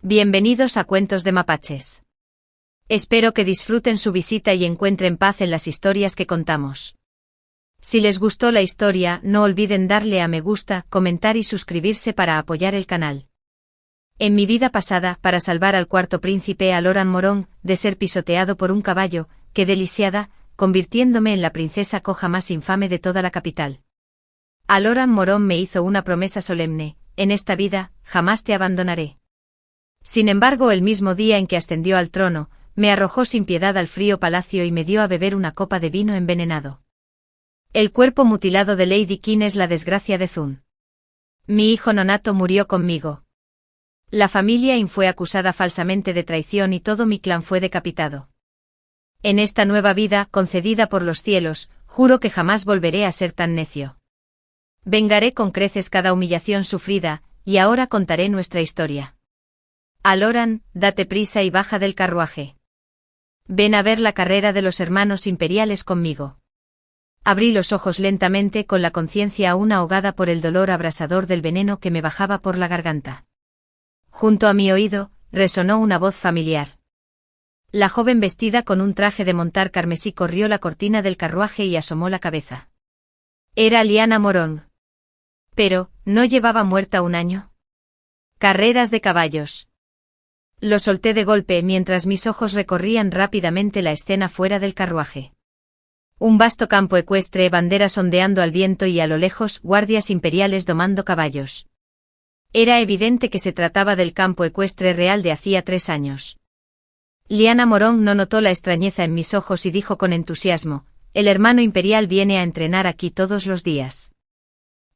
Bienvenidos a Cuentos de Mapaches. Espero que disfruten su visita y encuentren paz en las historias que contamos. Si les gustó la historia, no olviden darle a me gusta, comentar y suscribirse para apoyar el canal. En mi vida pasada, para salvar al cuarto príncipe Aloran Morón de ser pisoteado por un caballo, quedé lisiada, convirtiéndome en la princesa coja más infame de toda la capital. Aloran Morón me hizo una promesa solemne: en esta vida, jamás te abandonaré. Sin embargo, el mismo día en que ascendió al trono, me arrojó sin piedad al frío palacio y me dio a beber una copa de vino envenenado. El cuerpo mutilado de Lady King es la desgracia de Zun. Mi hijo nonato murió conmigo. La familia In fue acusada falsamente de traición y todo mi clan fue decapitado. En esta nueva vida, concedida por los cielos, juro que jamás volveré a ser tan necio. Vengaré con creces cada humillación sufrida, y ahora contaré nuestra historia. Aloran, date prisa y baja del carruaje. Ven a ver la carrera de los hermanos imperiales conmigo. Abrí los ojos lentamente con la conciencia aún ahogada por el dolor abrasador del veneno que me bajaba por la garganta. Junto a mi oído, resonó una voz familiar. La joven vestida con un traje de montar carmesí corrió la cortina del carruaje y asomó la cabeza. Era Lyanna Morón. Pero, ¿no llevaba muerta un año? Carreras de caballos. Lo solté de golpe mientras mis ojos recorrían rápidamente la escena fuera del carruaje. Un vasto campo ecuestre, banderas ondeando al viento y a lo lejos, guardias imperiales domando caballos. Era evidente que se trataba del campo ecuestre real de hacía 3 años. Lyanna Morón no notó la extrañeza en mis ojos y dijo con entusiasmo: el hermano imperial viene a entrenar aquí todos los días.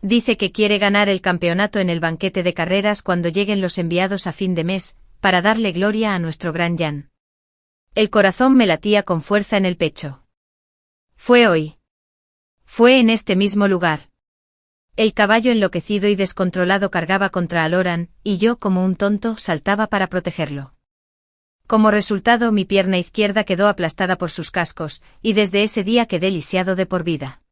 Dice que quiere ganar el campeonato en el banquete de carreras cuando lleguen los enviados a fin de mes, para darle gloria a nuestro gran Jan. El corazón me latía con fuerza en el pecho. Fue hoy. Fue en este mismo lugar. El caballo enloquecido y descontrolado cargaba contra Aloran, y yo, como un tonto, saltaba para protegerlo. Como resultado, mi pierna izquierda quedó aplastada por sus cascos, y desde ese día quedé lisiado de por vida.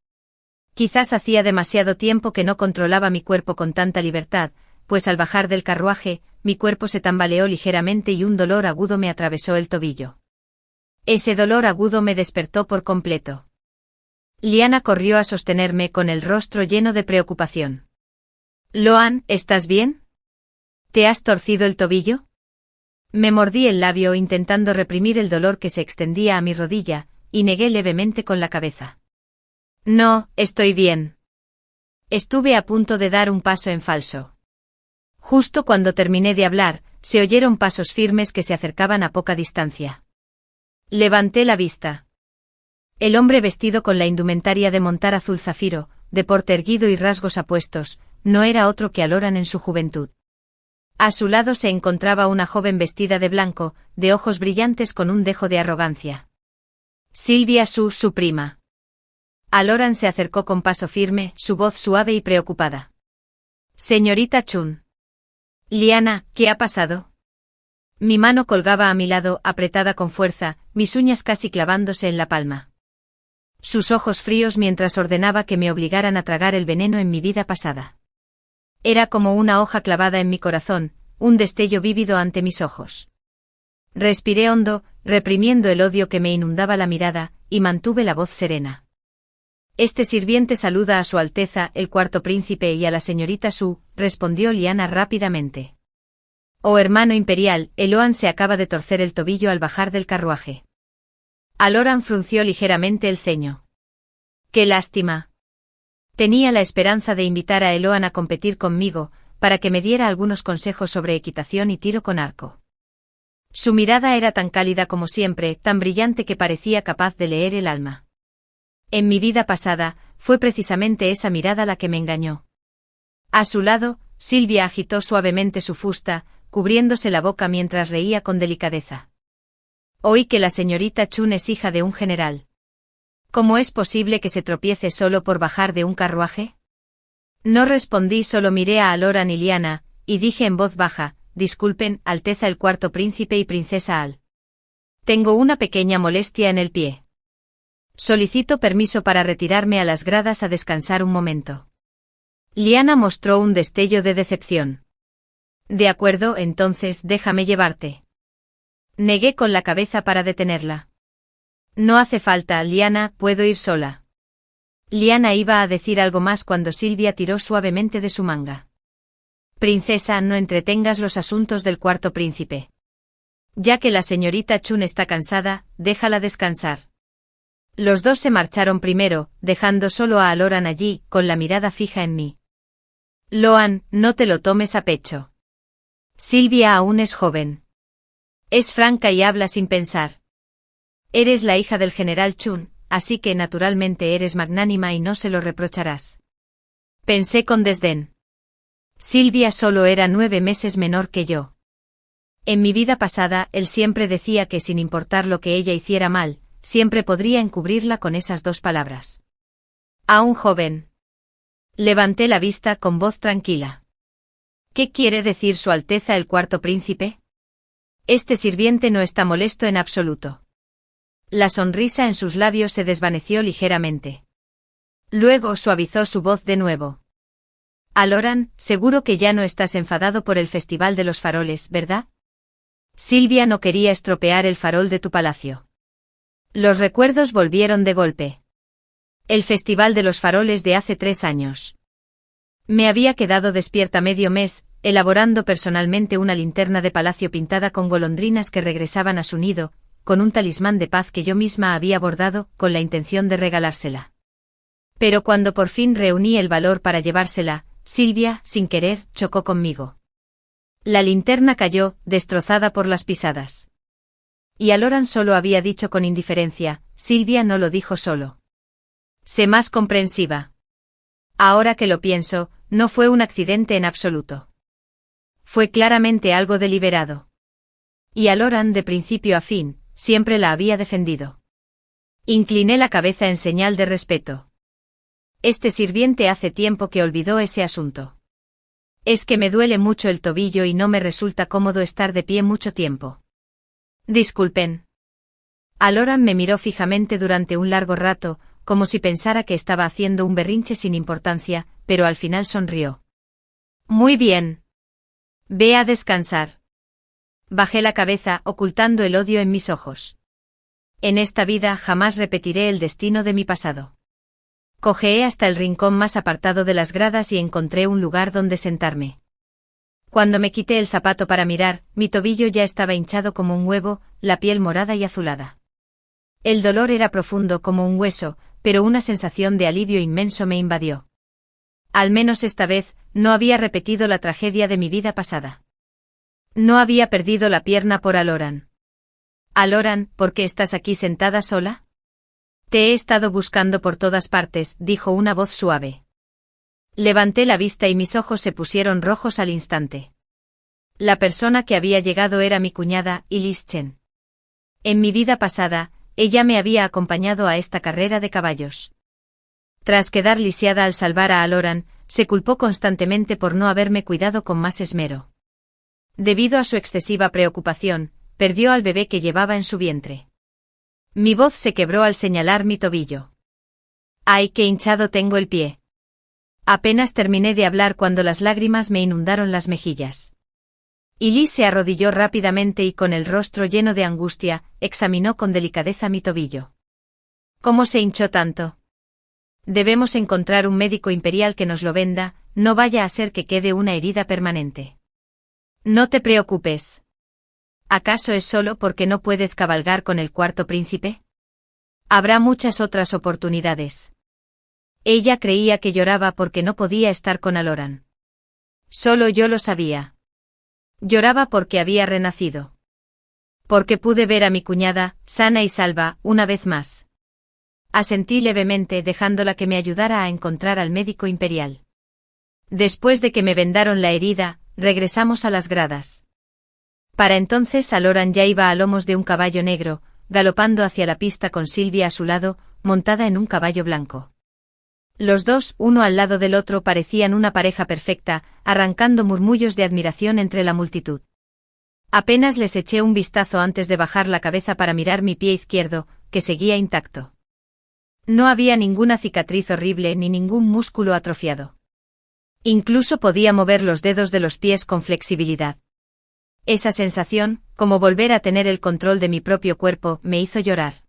Quizás hacía demasiado tiempo que no controlaba mi cuerpo con tanta libertad, pues al bajar del carruaje, mi cuerpo se tambaleó ligeramente y un dolor agudo me atravesó el tobillo. Ese dolor agudo me despertó por completo. Lyanna corrió a sostenerme con el rostro lleno de preocupación. Loan, ¿estás bien? ¿Te has torcido el tobillo? Me mordí el labio intentando reprimir el dolor que se extendía a mi rodilla, y negué levemente con la cabeza. No, estoy bien. Estuve a punto de dar un paso en falso. Justo cuando terminé de hablar, se oyeron pasos firmes que se acercaban a poca distancia. Levanté la vista. El hombre vestido con la indumentaria de montar azul zafiro, de porte erguido y rasgos apuestos, no era otro que Aloran en su juventud. A su lado se encontraba una joven vestida de blanco, de ojos brillantes con un dejo de arrogancia. Sylvia su prima. Aloran se acercó con paso firme, su voz suave y preocupada. Señorita Chun. Lyanna, ¿qué ha pasado? Mi mano colgaba a mi lado, apretada con fuerza, mis uñas casi clavándose en la palma. Sus ojos fríos mientras ordenaba que me obligaran a tragar el veneno en mi vida pasada. Era como una hoja clavada en mi corazón, un destello vívido ante mis ojos. Respiré hondo, reprimiendo el odio que me inundaba la mirada, y mantuve la voz serena. Este sirviente saluda a Su Alteza, el cuarto príncipe, y a la señorita Su, respondió Lyanna rápidamente. Oh hermano imperial, Eloan se acaba de torcer el tobillo al bajar del carruaje. Aloran frunció ligeramente el ceño. ¡Qué lástima! Tenía la esperanza de invitar a Eloan a competir conmigo, para que me diera algunos consejos sobre equitación y tiro con arco. Su mirada era tan cálida como siempre, tan brillante que parecía capaz de leer el alma. En mi vida pasada, fue precisamente esa mirada la que me engañó. A su lado, Sylvia agitó suavemente su fusta, cubriéndose la boca mientras reía con delicadeza. Oí que la señorita Chun es hija de un general. ¿Cómo es posible que se tropiece solo por bajar de un carruaje? No respondí, solo miré a Aloran y Lyanna, y dije en voz baja: disculpen, Alteza el cuarto príncipe y princesa Al. Tengo una pequeña molestia en el pie. Solicito permiso para retirarme a las gradas a descansar un momento. Lyanna mostró un destello de decepción. De acuerdo, entonces déjame llevarte. Negué con la cabeza para detenerla. No hace falta, Liana, puedo ir sola. Liana iba a decir algo más cuando Silvia tiró suavemente de su manga. Princesa, no entretengas los asuntos del cuarto príncipe. Ya que la señorita Chun está cansada, déjala descansar. Los dos se marcharon primero, dejando solo a Aloran allí, con la mirada fija en mí. Loan, no te lo tomes a pecho. Silvia aún es joven. Es franca y habla sin pensar. Eres la hija del general Chun, así que naturalmente eres magnánima y no se lo reprocharás. Pensé con desdén. Silvia solo era 9 meses menor que yo. En mi vida pasada, él siempre decía que sin importar lo que ella hiciera mal, siempre podría encubrirla con esas 2 palabras. Aún joven. Levanté la vista con voz tranquila. ¿Qué quiere decir Su Alteza el cuarto príncipe? Este sirviente no está molesto en absoluto. La sonrisa en sus labios se desvaneció ligeramente. Luego suavizó su voz de nuevo. Aloran, seguro que ya no estás enfadado por el Festival de los Faroles, ¿verdad? Silvia no quería estropear el farol de tu palacio. Los recuerdos volvieron de golpe. El Festival de los Faroles de hace 3 años. Me había quedado despierta medio mes, elaborando personalmente una linterna de palacio pintada con golondrinas que regresaban a su nido, con un talismán de paz que yo misma había bordado, con la intención de regalársela. Pero cuando por fin reuní el valor para llevársela, Silvia, sin querer, chocó conmigo. La linterna cayó, destrozada por las pisadas. Y Aloran solo había dicho con indiferencia, Silvia no lo dijo solo. Sé más comprensiva. Ahora que lo pienso, no fue un accidente en absoluto. Fue claramente algo deliberado. Y Aloran, de principio a fin, siempre la había defendido. Incliné la cabeza en señal de respeto. Este sirviente hace tiempo que olvidó ese asunto. Es que me duele mucho el tobillo y no me resulta cómodo estar de pie mucho tiempo. Disculpen. Aloran me miró fijamente durante un largo rato, como si pensara que estaba haciendo un berrinche sin importancia, pero al final sonrió. Muy bien. Ve a descansar. Bajé la cabeza, ocultando el odio en mis ojos. En esta vida jamás repetiré el destino de mi pasado. Cojeé hasta el rincón más apartado de las gradas y encontré un lugar donde sentarme. Cuando me quité el zapato para mirar, mi tobillo ya estaba hinchado como un huevo, la piel morada y azulada. El dolor era profundo como un hueso, pero una sensación de alivio inmenso me invadió. Al menos esta vez, no había repetido la tragedia de mi vida pasada. No había perdido la pierna por Aloran. Aloran, ¿por qué estás aquí sentada sola? Te he estado buscando por todas partes, dijo una voz suave. Levanté la vista y mis ojos se pusieron rojos al instante. La persona que había llegado era mi cuñada, Ilis Chen. En mi vida pasada, ella me había acompañado a esta carrera de caballos. Tras quedar lisiada al salvar a Aloran, se culpó constantemente por no haberme cuidado con más esmero. Debido a su excesiva preocupación, perdió al bebé que llevaba en su vientre. Mi voz se quebró al señalar mi tobillo. ¡Ay, qué hinchado tengo el pie! Apenas terminé de hablar cuando las lágrimas me inundaron las mejillas. Ilis se arrodilló rápidamente y con el rostro lleno de angustia, examinó con delicadeza mi tobillo. ¿Cómo se hinchó tanto? Debemos encontrar un médico imperial que nos lo venda, no vaya a ser que quede una herida permanente. No te preocupes. ¿Acaso es solo porque no puedes cabalgar con el cuarto príncipe? Habrá muchas otras oportunidades. Ella creía que lloraba porque no podía estar con Aloran. Solo yo lo sabía. Lloraba porque había renacido. Porque pude ver a mi cuñada, sana y salva, una vez más. Asentí levemente dejándola que me ayudara a encontrar al médico imperial. Después de que me vendaron la herida, regresamos a las gradas. Para entonces Aloran ya iba a lomos de un caballo negro, galopando hacia la pista con Silvia a su lado, montada en un caballo blanco. Los dos, uno al lado del otro, parecían una pareja perfecta, arrancando murmullos de admiración entre la multitud. Apenas les eché un vistazo antes de bajar la cabeza para mirar mi pie izquierdo, que seguía intacto. No había ninguna cicatriz horrible ni ningún músculo atrofiado. Incluso podía mover los dedos de los pies con flexibilidad. Esa sensación, como volver a tener el control de mi propio cuerpo, me hizo llorar.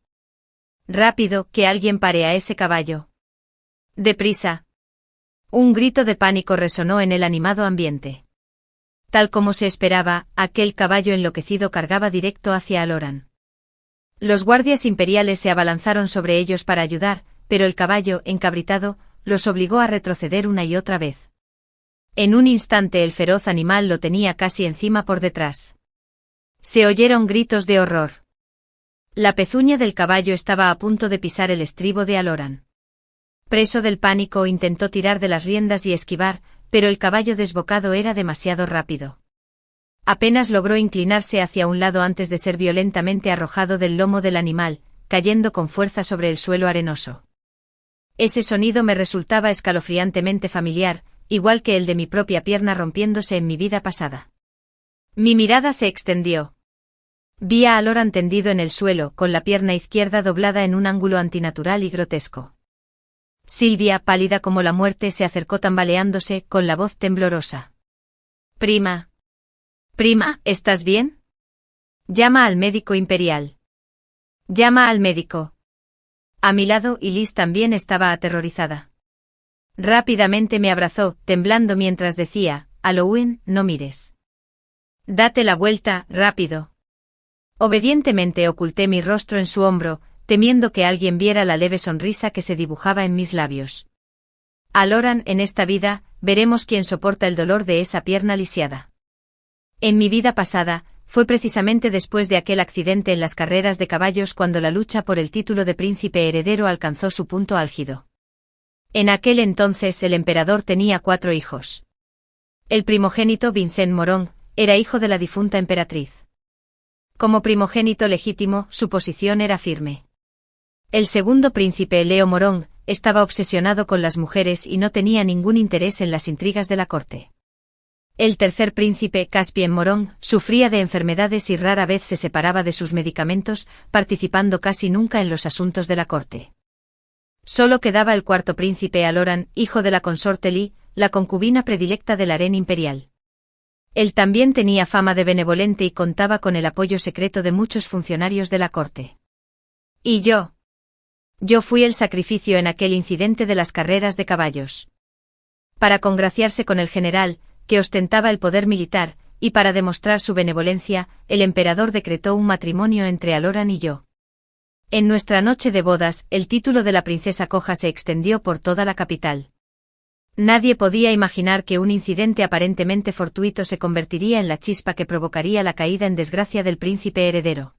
Rápido, que alguien pare a ese caballo. Deprisa. Un grito de pánico resonó en el animado ambiente. Tal como se esperaba, aquel caballo enloquecido cargaba directo hacia Aloran. Los guardias imperiales se abalanzaron sobre ellos para ayudar, pero el caballo, encabritado, los obligó a retroceder una y otra vez. En un instante el feroz animal lo tenía casi encima por detrás. Se oyeron gritos de horror. La pezuña del caballo estaba a punto de pisar el estribo de Aloran. Preso del pánico, intentó tirar de las riendas y esquivar, pero el caballo desbocado era demasiado rápido. Apenas logró inclinarse hacia un lado antes de ser violentamente arrojado del lomo del animal, cayendo con fuerza sobre el suelo arenoso. Ese sonido me resultaba escalofriantemente familiar, igual que el de mi propia pierna rompiéndose en mi vida pasada. Mi mirada se extendió. Vi a Aloran tendido en el suelo, con la pierna izquierda doblada en un ángulo antinatural y grotesco. Silvia, pálida como la muerte, se acercó tambaleándose, con la voz temblorosa. Prima. Prima, ¿estás bien? Llama al médico imperial. Llama al médico. A mi lado, Liz también estaba aterrorizada. Rápidamente me abrazó, temblando mientras decía, Halloween, no mires. Date la vuelta, rápido. Obedientemente oculté mi rostro en su hombro, temiendo que alguien viera la leve sonrisa que se dibujaba en mis labios. Aloran, en esta vida, veremos quién soporta el dolor de esa pierna lisiada. En mi vida pasada, fue precisamente después de aquel accidente en las carreras de caballos cuando la lucha por el título de príncipe heredero alcanzó su punto álgido. En aquel entonces el emperador tenía 4 hijos. El primogénito Vincent Morón era hijo de la difunta emperatriz. Como primogénito legítimo, su posición era firme. El segundo príncipe Leo Morón estaba obsesionado con las mujeres y no tenía ningún interés en las intrigas de la corte. El tercer príncipe, Caspien Morón, sufría de enfermedades y rara vez se separaba de sus medicamentos, participando casi nunca en los asuntos de la corte. Solo quedaba el cuarto príncipe Aloran, hijo de la consorte Li, la concubina predilecta del harén imperial. Él también tenía fama de benevolente y contaba con el apoyo secreto de muchos funcionarios de la corte. ¿Y yo? Yo fui el sacrificio en aquel incidente de las carreras de caballos. Para congraciarse con el general, que ostentaba el poder militar, y para demostrar su benevolencia, el emperador decretó un matrimonio entre Aloran y yo. En nuestra noche de bodas, el título de la princesa coja se extendió por toda la capital. Nadie podía imaginar que un incidente aparentemente fortuito se convertiría en la chispa que provocaría la caída en desgracia del príncipe heredero.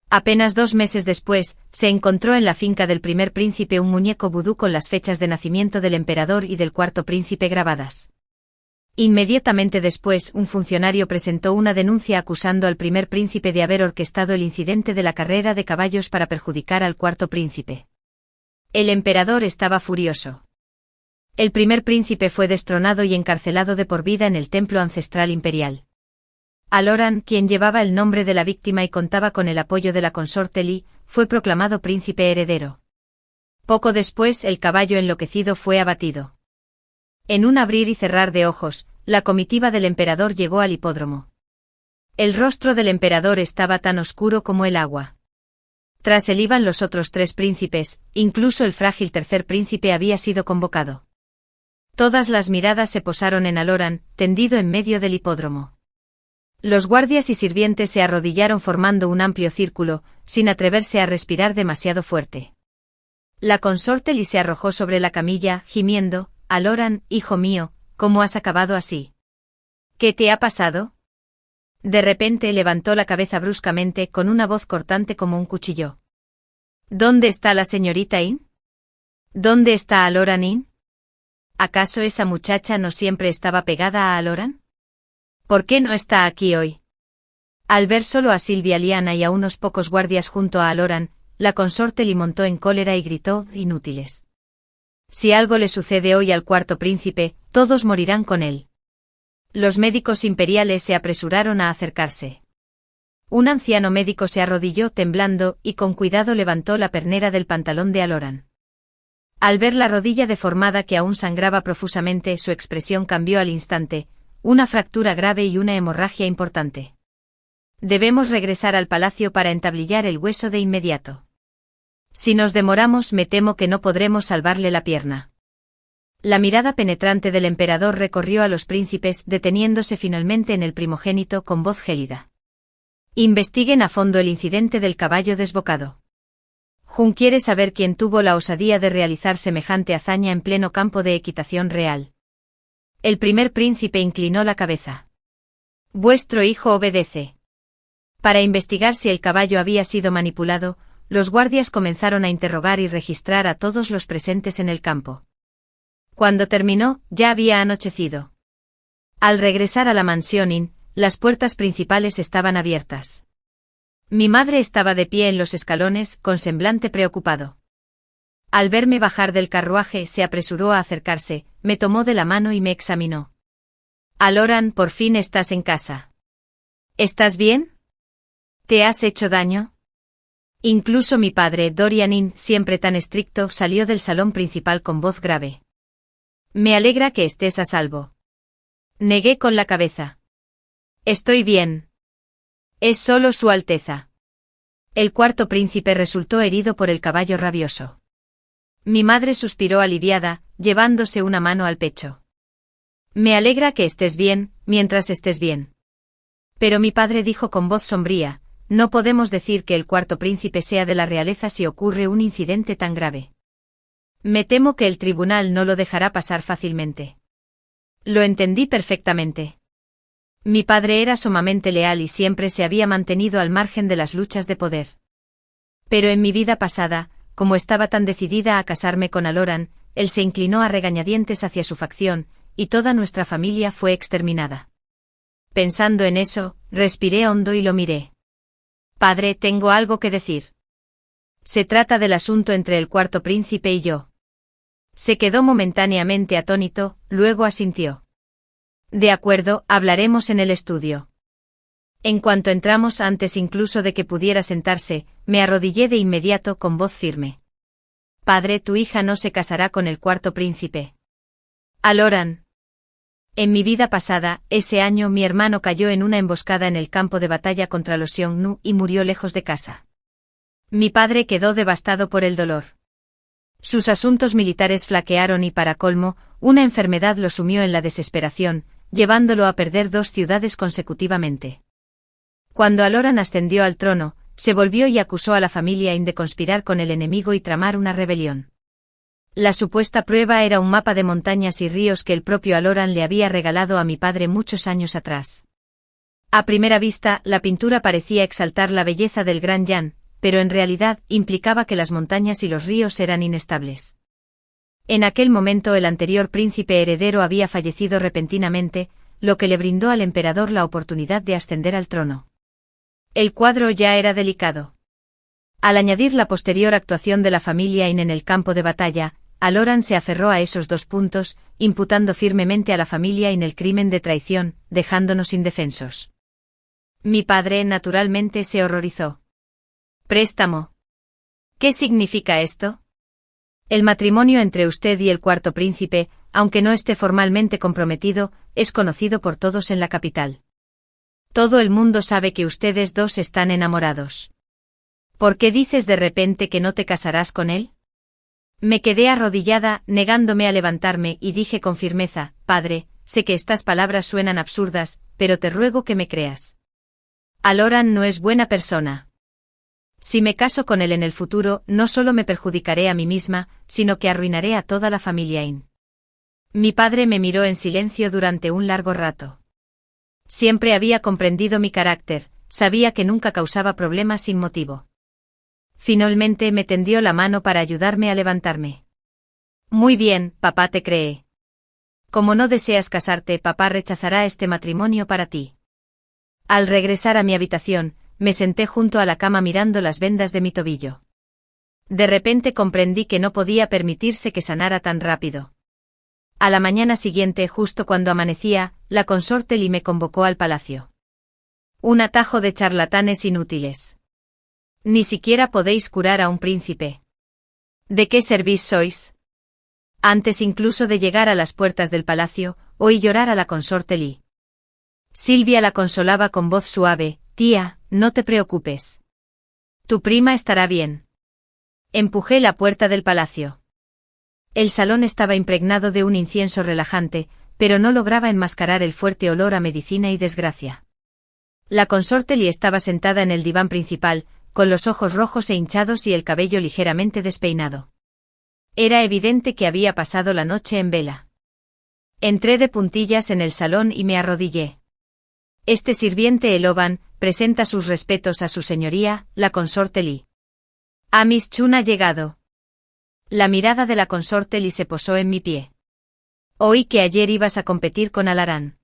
Apenas 2 meses después, se encontró en la finca del primer príncipe un muñeco vudú con las fechas de nacimiento del emperador y del cuarto príncipe grabadas. Inmediatamente después, un funcionario presentó una denuncia acusando al primer príncipe de haber orquestado el incidente de la carrera de caballos para perjudicar al cuarto príncipe. El emperador estaba furioso. El primer príncipe fue destronado y encarcelado de por vida en el templo ancestral imperial. Aloran, quien llevaba el nombre de la víctima y contaba con el apoyo de la consorte Li, fue proclamado príncipe heredero. Poco después, el caballo enloquecido fue abatido. En un abrir y cerrar de ojos, la comitiva del emperador llegó al hipódromo. El rostro del emperador estaba tan oscuro como el agua. Tras él iban los otros 3 príncipes, incluso el frágil tercer príncipe había sido convocado. Todas las miradas se posaron en Aloran, tendido en medio del hipódromo. Los guardias y sirvientes se arrodillaron formando un amplio círculo, sin atreverse a respirar demasiado fuerte. La consorte Li se arrojó sobre la camilla, gimiendo, Aloran, hijo mío, ¿cómo has acabado así? ¿Qué te ha pasado? De repente levantó la cabeza bruscamente con una voz cortante como un cuchillo. ¿Dónde está la señorita In? ¿Dónde está Aloran In? ¿Acaso esa muchacha no siempre estaba pegada a Aloran? ¿Por qué no está aquí hoy? Al ver solo a Silvia Liana y a unos pocos guardias junto a Aloran, la consorte Li montó en cólera y gritó, inútiles. Si algo le sucede hoy al cuarto príncipe, todos morirán con él. Los médicos imperiales se apresuraron a acercarse. Un anciano médico se arrodilló temblando y con cuidado levantó la pernera del pantalón de Aloran. Al ver la rodilla deformada que aún sangraba profusamente, su expresión cambió al instante, una fractura grave y una hemorragia importante. Debemos regresar al palacio para entablillar el hueso de inmediato. Si nos demoramos, me temo que no podremos salvarle la pierna. La mirada penetrante del emperador recorrió a los príncipes, deteniéndose finalmente en el primogénito con voz gélida. Investiguen a fondo el incidente del caballo desbocado. Jun quiere saber quién tuvo la osadía de realizar semejante hazaña en pleno campo de equitación real. El primer príncipe inclinó la cabeza. Vuestro hijo obedece. Para investigar si el caballo había sido manipulado, los guardias comenzaron a interrogar y registrar a todos los presentes en el campo. Cuando terminó, ya había anochecido. Al regresar a la mansión Inn, las puertas principales estaban abiertas. Mi madre estaba de pie en los escalones, con semblante preocupado. Al verme bajar del carruaje, se apresuró a acercarse, me tomó de la mano y me examinó. Aloran, por fin estás en casa. ¿Estás bien? ¿Te has hecho daño? Incluso mi padre, Dorian Inn, siempre tan estricto, salió del salón principal con voz grave. Me alegra que estés a salvo. Negué con la cabeza. Estoy bien. Es solo Su Alteza. El cuarto príncipe resultó herido por el caballo rabioso. Mi madre suspiró aliviada, llevándose una mano al pecho. Me alegra que estés bien, mientras estés bien. Pero mi padre dijo con voz sombría, no podemos decir que el cuarto príncipe sea de la realeza si ocurre un incidente tan grave. Me temo que el tribunal no lo dejará pasar fácilmente. Lo entendí perfectamente. Mi padre era sumamente leal y siempre se había mantenido al margen de las luchas de poder. Pero en mi vida pasada, como estaba tan decidida a casarme con Aloran, él se inclinó a regañadientes hacia su facción, y toda nuestra familia fue exterminada. Pensando en eso, respiré hondo y lo miré. Padre, tengo algo que decir. Se trata del asunto entre el cuarto príncipe y yo. Se quedó momentáneamente atónito, luego asintió. De acuerdo, hablaremos en el estudio. En cuanto entramos, antes incluso de que pudiera sentarse, me arrodillé de inmediato con voz firme. Padre, tu hija no se casará con el cuarto príncipe. Aloran. En mi vida pasada, ese año mi hermano cayó en una emboscada en el campo de batalla contra los Xiongnu y murió lejos de casa. Mi padre quedó devastado por el dolor. Sus asuntos militares flaquearon y, para colmo, una enfermedad lo sumió en la desesperación, llevándolo a perder 2 ciudades consecutivamente. Cuando Aloran ascendió al trono, se volvió y acusó a la familia Inn de conspirar con el enemigo y tramar una rebelión. La supuesta prueba era un mapa de montañas y ríos que el propio Aloran le había regalado a mi padre muchos años atrás. A primera vista, la pintura parecía exaltar la belleza del Gran Yan, pero en realidad implicaba que las montañas y los ríos eran inestables. En aquel momento el anterior príncipe heredero había fallecido repentinamente, lo que le brindó al emperador la oportunidad de ascender al trono. El cuadro ya era delicado. Al añadir la posterior actuación de la familia Inn en el campo de batalla, Aloran se aferró a esos 2 puntos, imputando firmemente a la familia Inn el crimen de traición, dejándonos indefensos. Mi padre naturalmente se horrorizó. Préstamo. ¿Qué significa esto? El matrimonio entre usted y el cuarto príncipe, aunque no esté formalmente comprometido, es conocido por todos en la capital. Todo el mundo sabe que ustedes 2 están enamorados. ¿Por qué dices de repente que no te casarás con él? Me quedé arrodillada, negándome a levantarme, y dije con firmeza, Padre, sé que estas palabras suenan absurdas, pero te ruego que me creas. Aloran no es buena persona. Si me caso con él en el futuro, no solo me perjudicaré a mí misma, sino que arruinaré a toda la familia Inn. Mi padre me miró en silencio durante un largo rato. Siempre había comprendido mi carácter, sabía que nunca causaba problemas sin motivo. Finalmente me tendió la mano para ayudarme a levantarme. Muy bien, papá te cree. Como no deseas casarte, papá rechazará este matrimonio para ti. Al regresar a mi habitación, me senté junto a la cama mirando las vendas de mi tobillo. De repente comprendí que no podía permitirse que sanara tan rápido. A la mañana siguiente, justo cuando amanecía, la consorte Li me convocó al palacio. Un atajo de charlatanes inútiles. Ni siquiera podéis curar a un príncipe. ¿De qué servís sois? Antes incluso de llegar a las puertas del palacio, oí llorar a la consorte Li. Silvia la consolaba con voz suave: «Tía, no te preocupes. Tu prima estará bien». Empujé la puerta del palacio. El salón estaba impregnado de un incienso relajante, pero no lograba enmascarar el fuerte olor a medicina y desgracia. La consorte Li estaba sentada en el diván principal, con los ojos rojos e hinchados y el cabello ligeramente despeinado. Era evidente que había pasado la noche en vela. Entré de puntillas en el salón y me arrodillé. Este sirviente Eloban presenta sus respetos a su señoría, la consorte Li. Amis Chun ha llegado. La mirada de la consorte Li se posó en mi pie. Oí que ayer ibas a competir con Alarán.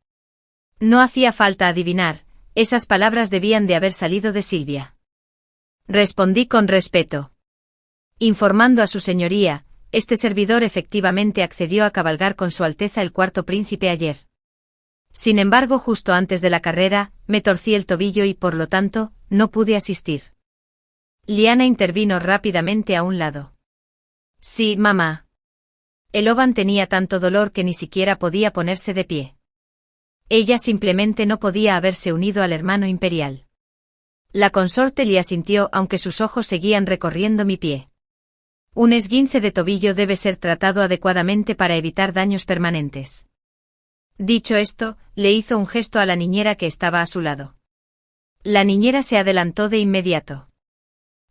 No hacía falta adivinar, esas palabras debían de haber salido de Silvia. Respondí con respeto. Informando a su señoría, este servidor efectivamente accedió a cabalgar con su Alteza el cuarto príncipe ayer. Sin embargo, justo antes de la carrera, me torcí el tobillo y por lo tanto, no pude asistir. Liana intervino rápidamente a un lado. Sí, mamá. Eloban tenía tanto dolor que ni siquiera podía ponerse de pie. Ella simplemente no podía haberse unido al hermano imperial. La consorte Li asintió aunque sus ojos seguían recorriendo mi pie. Un esguince de tobillo debe ser tratado adecuadamente para evitar daños permanentes. Dicho esto, le hizo un gesto a la niñera que estaba a su lado. La niñera se adelantó de inmediato.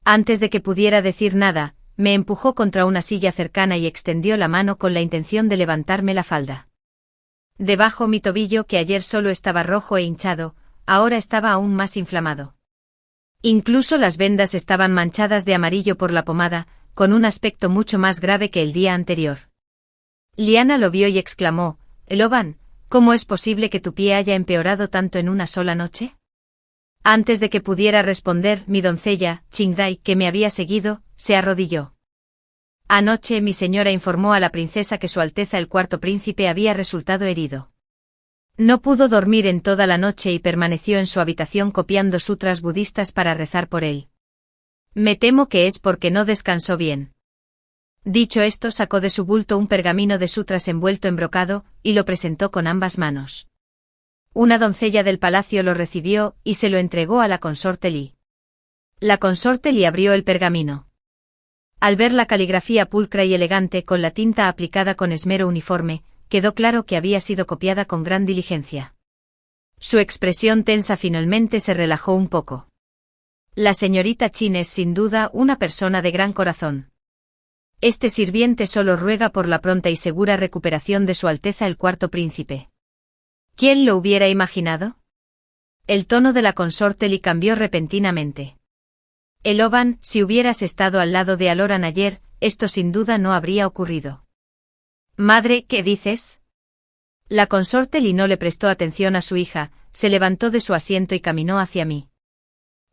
Antes de que pudiera decir nada, me empujó contra una silla cercana y extendió la mano con la intención de levantarme la falda. Debajo mi tobillo, que ayer solo estaba rojo e hinchado, ahora estaba aún más inflamado. Incluso las vendas estaban manchadas de amarillo por la pomada, con un aspecto mucho más grave que el día anterior. Liana lo vio y exclamó: «Eloban, ¿cómo es posible que tu pie haya empeorado tanto en una sola noche?». Antes de que pudiera responder, mi doncella, Qingdai, que me había seguido, se arrodilló. Anoche mi señora informó a la princesa que su Alteza el cuarto príncipe había resultado herido. No pudo dormir en toda la noche y permaneció en su habitación copiando sutras budistas para rezar por él. Me temo que es porque no descansó bien. Dicho esto, sacó de su bulto un pergamino de sutras envuelto en brocado, y lo presentó con ambas manos. Una doncella del palacio lo recibió, y se lo entregó a la consorte Li. La consorte Li abrió el pergamino. Al ver la caligrafía pulcra y elegante con la tinta aplicada con esmero uniforme, quedó claro que había sido copiada con gran diligencia. Su expresión tensa finalmente se relajó un poco. La señorita Qin es sin duda una persona de gran corazón. Este sirviente solo ruega por la pronta y segura recuperación de su Alteza el cuarto príncipe. ¿Quién lo hubiera imaginado? El tono de la consorte Li cambió repentinamente. Eloban, si hubieras estado al lado de Aloran ayer, esto sin duda no habría ocurrido. Madre, ¿qué dices? La consorte Li no le prestó atención a su hija, se levantó de su asiento y caminó hacia mí.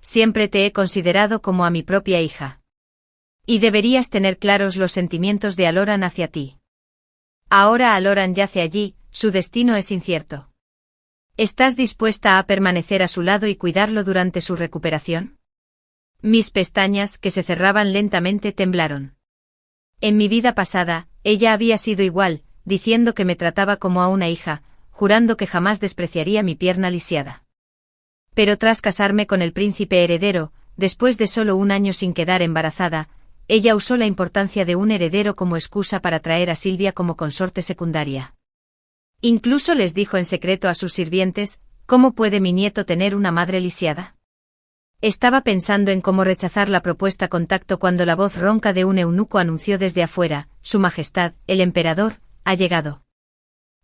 Siempre te he considerado como a mi propia hija. Y deberías tener claros los sentimientos de Aloran hacia ti. Ahora Aloran yace allí, su destino es incierto. ¿Estás dispuesta a permanecer a su lado y cuidarlo durante su recuperación? Mis pestañas, que se cerraban lentamente, temblaron. En mi vida pasada, ella había sido igual, diciendo que me trataba como a una hija, jurando que jamás despreciaría mi pierna lisiada. Pero tras casarme con el príncipe heredero, después de solo un año sin quedar embarazada, ella usó la importancia de un heredero como excusa para traer a Silvia como consorte secundaria. Incluso les dijo en secreto a sus sirvientes: ¿cómo puede mi nieto tener una madre lisiada? Estaba pensando en cómo rechazar la propuesta contacto cuando la voz ronca de un eunuco anunció desde afuera: Su Majestad, el emperador, ha llegado.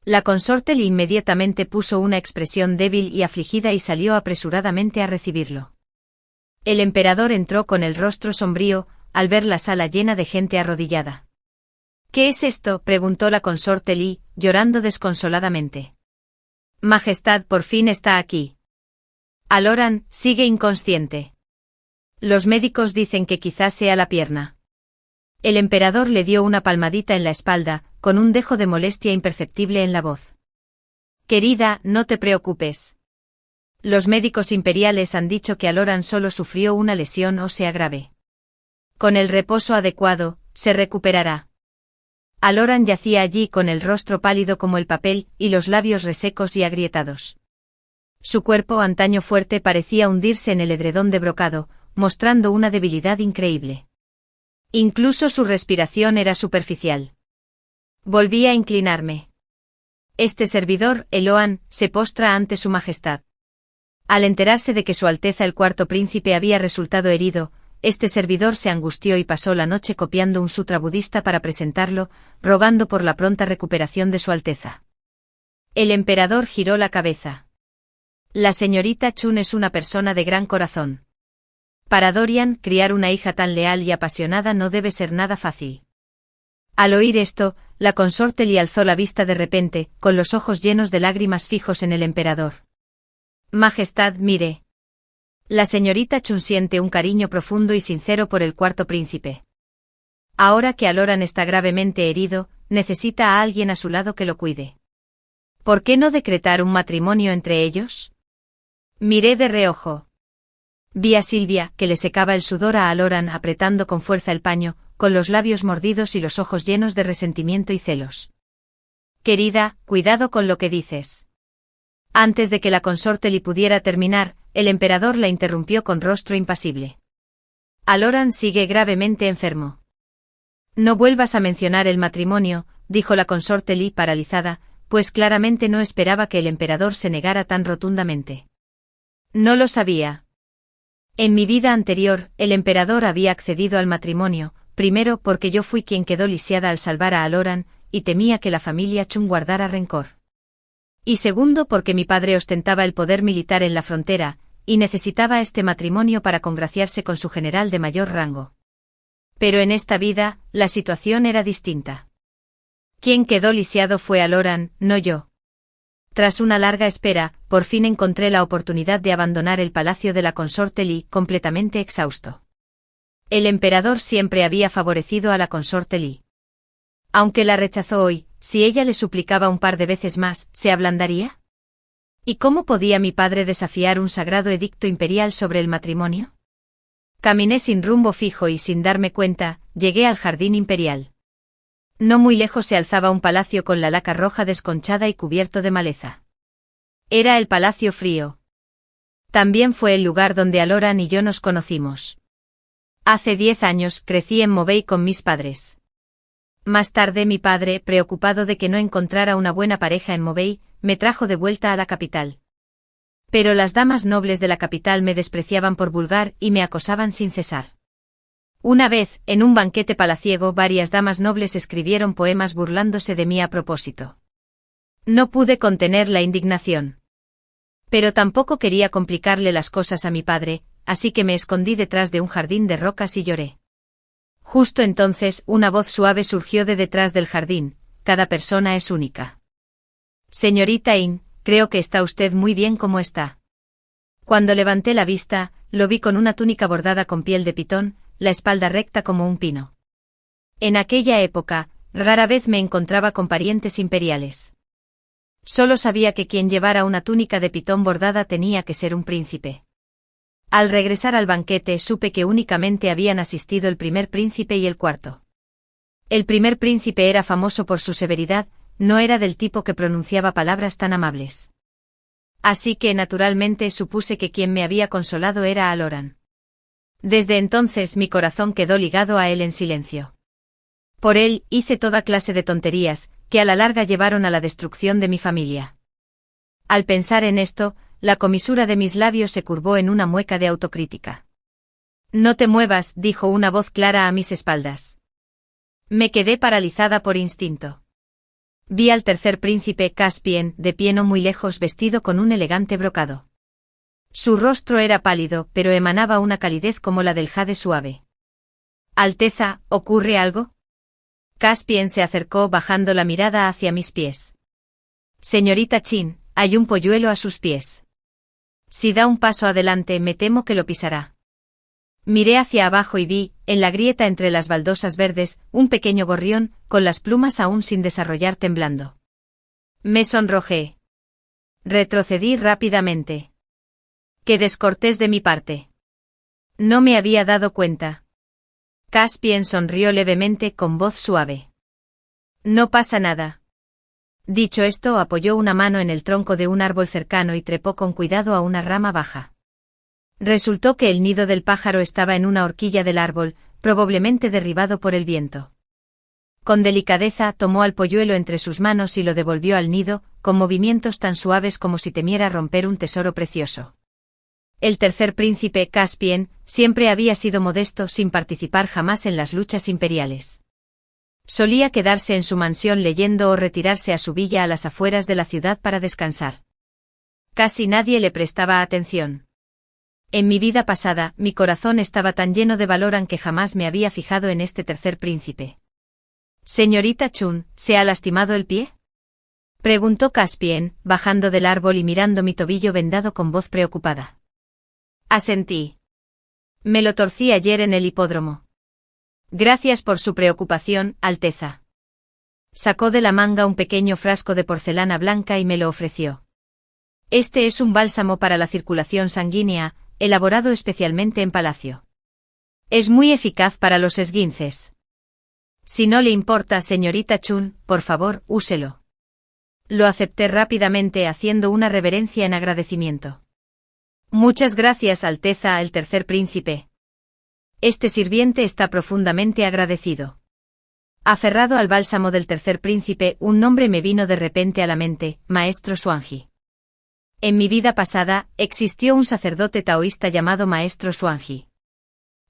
La consorte Li inmediatamente puso una expresión débil y afligida y salió apresuradamente a recibirlo. El emperador entró con el rostro sombrío, al ver la sala llena de gente arrodillada. ¿Qué es esto?, preguntó la consorte Li, llorando desconsoladamente. Majestad por fin está aquí. Aloran sigue inconsciente. Los médicos dicen que quizás sea la pierna. El emperador le dio una palmadita en la espalda, con un dejo de molestia imperceptible en la voz. Querida, no te preocupes. Los médicos imperiales han dicho que Aloran solo sufrió una lesión ósea grave. Con el reposo adecuado, se recuperará. Aloran yacía allí con el rostro pálido como el papel y los labios resecos y agrietados. Su cuerpo, antaño fuerte, parecía hundirse en el edredón de brocado, mostrando una debilidad increíble. Incluso su respiración era superficial. Volví a inclinarme. Este servidor, Eloan, se postra ante su majestad. Al enterarse de que Su Alteza el Cuarto Príncipe había resultado herido, este servidor se angustió y pasó la noche copiando un sutra budista para presentarlo, rogando por la pronta recuperación de Su Alteza. El emperador giró la cabeza. La señorita Chun es una persona de gran corazón. Para Dorian, criar una hija tan leal y apasionada no debe ser nada fácil. Al oír esto, la consorte le alzó la vista de repente, con los ojos llenos de lágrimas fijos en el emperador. Majestad, mire. La señorita Chun siente un cariño profundo y sincero por el Cuarto Príncipe. Ahora que Aloran está gravemente herido, necesita a alguien a su lado que lo cuide. ¿Por qué no decretar un matrimonio entre ellos? Miré de reojo. Vi a Silvia, que le secaba el sudor a Aloran apretando con fuerza el paño, con los labios mordidos y los ojos llenos de resentimiento y celos. Querida, cuidado con lo que dices. Antes de que la consorte le pudiera terminar, el emperador la interrumpió con rostro impasible. Aloran sigue gravemente enfermo. No vuelvas a mencionar el matrimonio, dijo la consorte Li paralizada, pues claramente no esperaba que el emperador se negara tan rotundamente. No lo sabía. En mi vida anterior, el emperador había accedido al matrimonio, primero porque yo fui quien quedó lisiada al salvar a Aloran, y temía que la familia Chun guardara rencor. Y segundo porque mi padre ostentaba el poder militar en la frontera, y necesitaba este matrimonio para congraciarse con su general de mayor rango. Pero en esta vida, la situación era distinta. Quien quedó lisiado fue Aloran, no yo. Tras una larga espera, por fin encontré la oportunidad de abandonar el palacio de la consorte Li, completamente exhausto. El emperador siempre había favorecido a la consorte Li. Aunque la rechazó hoy, si ella le suplicaba un par de veces más, ¿se ablandaría? ¿Y cómo podía mi padre desafiar un sagrado edicto imperial sobre el matrimonio? Caminé sin rumbo fijo y sin darme cuenta, llegué al jardín imperial. No muy lejos se alzaba un palacio con la laca roja desconchada y cubierto de maleza. Era el Palacio Frío. También fue el lugar donde Aloran y yo nos conocimos. Hace 10 años crecí en Movey con mis padres. Más tarde mi padre, preocupado de que no encontrara una buena pareja en Movey, me trajo de vuelta a la capital. Pero las damas nobles de la capital me despreciaban por vulgar y me acosaban sin cesar. Una vez, en un banquete palaciego, varias damas nobles escribieron poemas burlándose de mí a propósito. No pude contener la indignación. Pero tampoco quería complicarle las cosas a mi padre, así que me escondí detrás de un jardín de rocas y lloré. Justo entonces, una voz suave surgió de detrás del jardín: cada persona es única. Señorita In, creo que está usted muy bien como está. Cuando levanté la vista, lo vi con una túnica bordada con piel de pitón, la espalda recta como un pino. En aquella época, rara vez me encontraba con parientes imperiales. Solo sabía que quien llevara una túnica de pitón bordada tenía que ser un príncipe. Al regresar al banquete supe que únicamente habían asistido el primer príncipe y el cuarto. El primer príncipe era famoso por su severidad, no era del tipo que pronunciaba palabras tan amables. Así que naturalmente supuse que quien me había consolado era Aloran. Desde entonces mi corazón quedó ligado a él en silencio. Por él hice toda clase de tonterías, que a la larga llevaron a la destrucción de mi familia. Al pensar en esto, la comisura de mis labios se curvó en una mueca de autocrítica. No te muevas, dijo una voz clara a mis espaldas. Me quedé paralizada por instinto. Vi al tercer príncipe Caspien, de pie no muy lejos, vestido con un elegante brocado. Su rostro era pálido, pero emanaba una calidez como la del jade suave. Alteza, ¿ocurre algo? Caspien se acercó bajando la mirada hacia mis pies. Señorita Chin, hay un polluelo a sus pies. Si da un paso adelante me temo que lo pisará. Miré hacia abajo y vi, en la grieta entre las baldosas verdes, un pequeño gorrión, con las plumas aún sin desarrollar temblando. Me sonrojé. Retrocedí rápidamente. Qué descortés de mi parte. No me había dado cuenta. Caspien sonrió levemente con voz suave. No pasa nada. Dicho esto, apoyó una mano en el tronco de un árbol cercano y trepó con cuidado a una rama baja. Resultó que el nido del pájaro estaba en una horquilla del árbol, probablemente derribado por el viento. Con delicadeza tomó al polluelo entre sus manos y lo devolvió al nido, con movimientos tan suaves como si temiera romper un tesoro precioso. El tercer príncipe, Caspien, siempre había sido modesto sin participar jamás en las luchas imperiales. Solía quedarse en su mansión leyendo o retirarse a su villa a las afueras de la ciudad para descansar. Casi nadie le prestaba atención. En mi vida pasada, mi corazón estaba tan lleno de valor que jamás me había fijado en este tercer príncipe. «Señorita Chun, ¿se ha lastimado el pie?», preguntó Caspien, bajando del árbol y mirando mi tobillo vendado con voz preocupada. Asentí. Me lo torcí ayer en el hipódromo. Gracias por su preocupación, Alteza. Sacó de la manga un pequeño frasco de porcelana blanca y me lo ofreció. Este es un bálsamo para la circulación sanguínea, elaborado especialmente en palacio. Es muy eficaz para los esguinces. Si no le importa, señorita Chun, por favor, úselo. Lo acepté rápidamente haciendo una reverencia en agradecimiento. Muchas gracias, Alteza, el tercer príncipe. Este sirviente está profundamente agradecido. Aferrado al bálsamo del tercer príncipe, un nombre me vino de repente a la mente, Maestro Xuanji. En mi vida pasada, existió un sacerdote taoísta llamado Maestro Xuanji.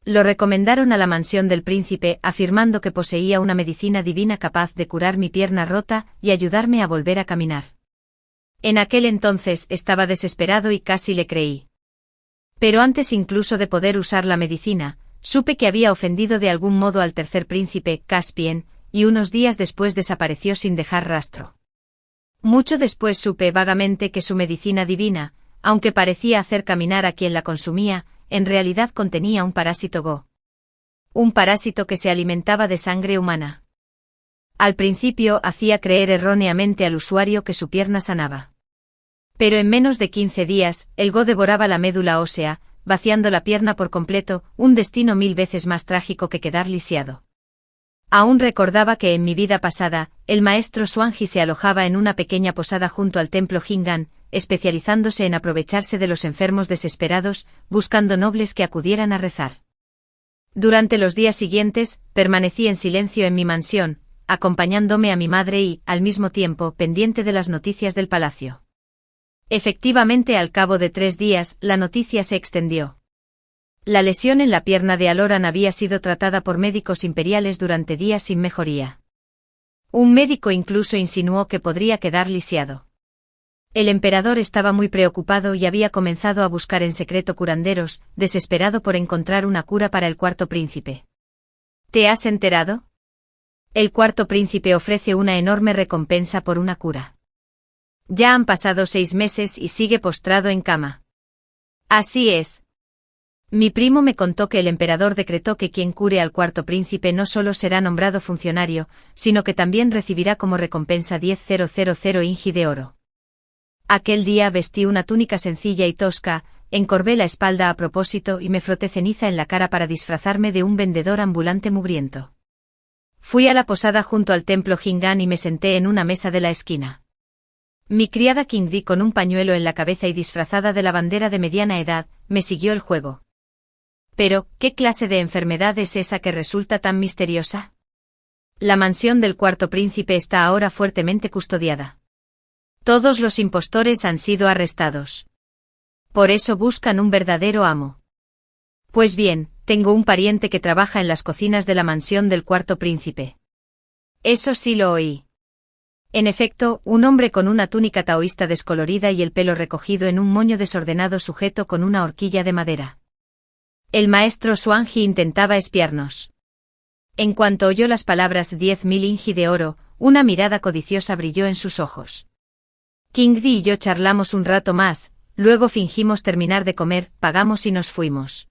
Lo recomendaron a la mansión del príncipe, afirmando que poseía una medicina divina capaz de curar mi pierna rota y ayudarme a volver a caminar. En aquel entonces estaba desesperado y casi le creí. Pero antes incluso de poder usar la medicina, supe que había ofendido de algún modo al tercer príncipe, Caspien, y unos días después desapareció sin dejar rastro. Mucho después supe vagamente que su medicina divina, aunque parecía hacer caminar a quien la consumía, en realidad contenía un parásito Go. Un parásito que se alimentaba de sangre humana. Al principio hacía creer erróneamente al usuario que su pierna sanaba. Pero en menos de 15 días, el Go devoraba la médula ósea, vaciando la pierna por completo, un destino 1000 veces más trágico que quedar lisiado. Aún recordaba que en mi vida pasada, el maestro Xuanji se alojaba en una pequeña posada junto al templo Jingan, especializándose en aprovecharse de los enfermos desesperados, buscando nobles que acudieran a rezar. Durante los días siguientes, permanecí en silencio en mi mansión, acompañándome a mi madre y, al mismo tiempo, pendiente de las noticias del palacio. Efectivamente, al cabo de 3 días, la noticia se extendió. La lesión en la pierna de Aloran había sido tratada por médicos imperiales durante días sin mejoría. Un médico incluso insinuó que podría quedar lisiado. El emperador estaba muy preocupado y había comenzado a buscar en secreto curanderos, desesperado por encontrar una cura para el cuarto príncipe. ¿Te has enterado? El cuarto príncipe ofrece una enorme recompensa por una cura. Ya han pasado 6 meses y sigue postrado en cama. Así es. Mi primo me contó que el emperador decretó que quien cure al cuarto príncipe no solo será nombrado funcionario, sino que también recibirá como recompensa 10.000 inji de oro. Aquel día vestí una túnica sencilla y tosca, encorvé la espalda a propósito y me froté ceniza en la cara para disfrazarme de un vendedor ambulante mugriento. Fui a la posada junto al templo Jingan y me senté en una mesa de la esquina. Mi criada Qingdi, con un pañuelo en la cabeza y disfrazada de lavandera de mediana edad, me siguió el juego. Pero, ¿qué clase de enfermedad es esa que resulta tan misteriosa? La mansión del cuarto príncipe está ahora fuertemente custodiada. Todos los impostores han sido arrestados. Por eso buscan un verdadero amo. Pues bien, tengo un pariente que trabaja en las cocinas de la mansión del cuarto príncipe. Eso sí lo oí. En efecto, un hombre con una túnica taoísta descolorida y el pelo recogido en un moño desordenado sujeto con una horquilla de madera. El maestro Xuanji intentaba espiarnos. En cuanto oyó las palabras 10.000 inji de oro, una mirada codiciosa brilló en sus ojos. Qingdi y yo charlamos un rato más, luego fingimos terminar de comer, pagamos y nos fuimos.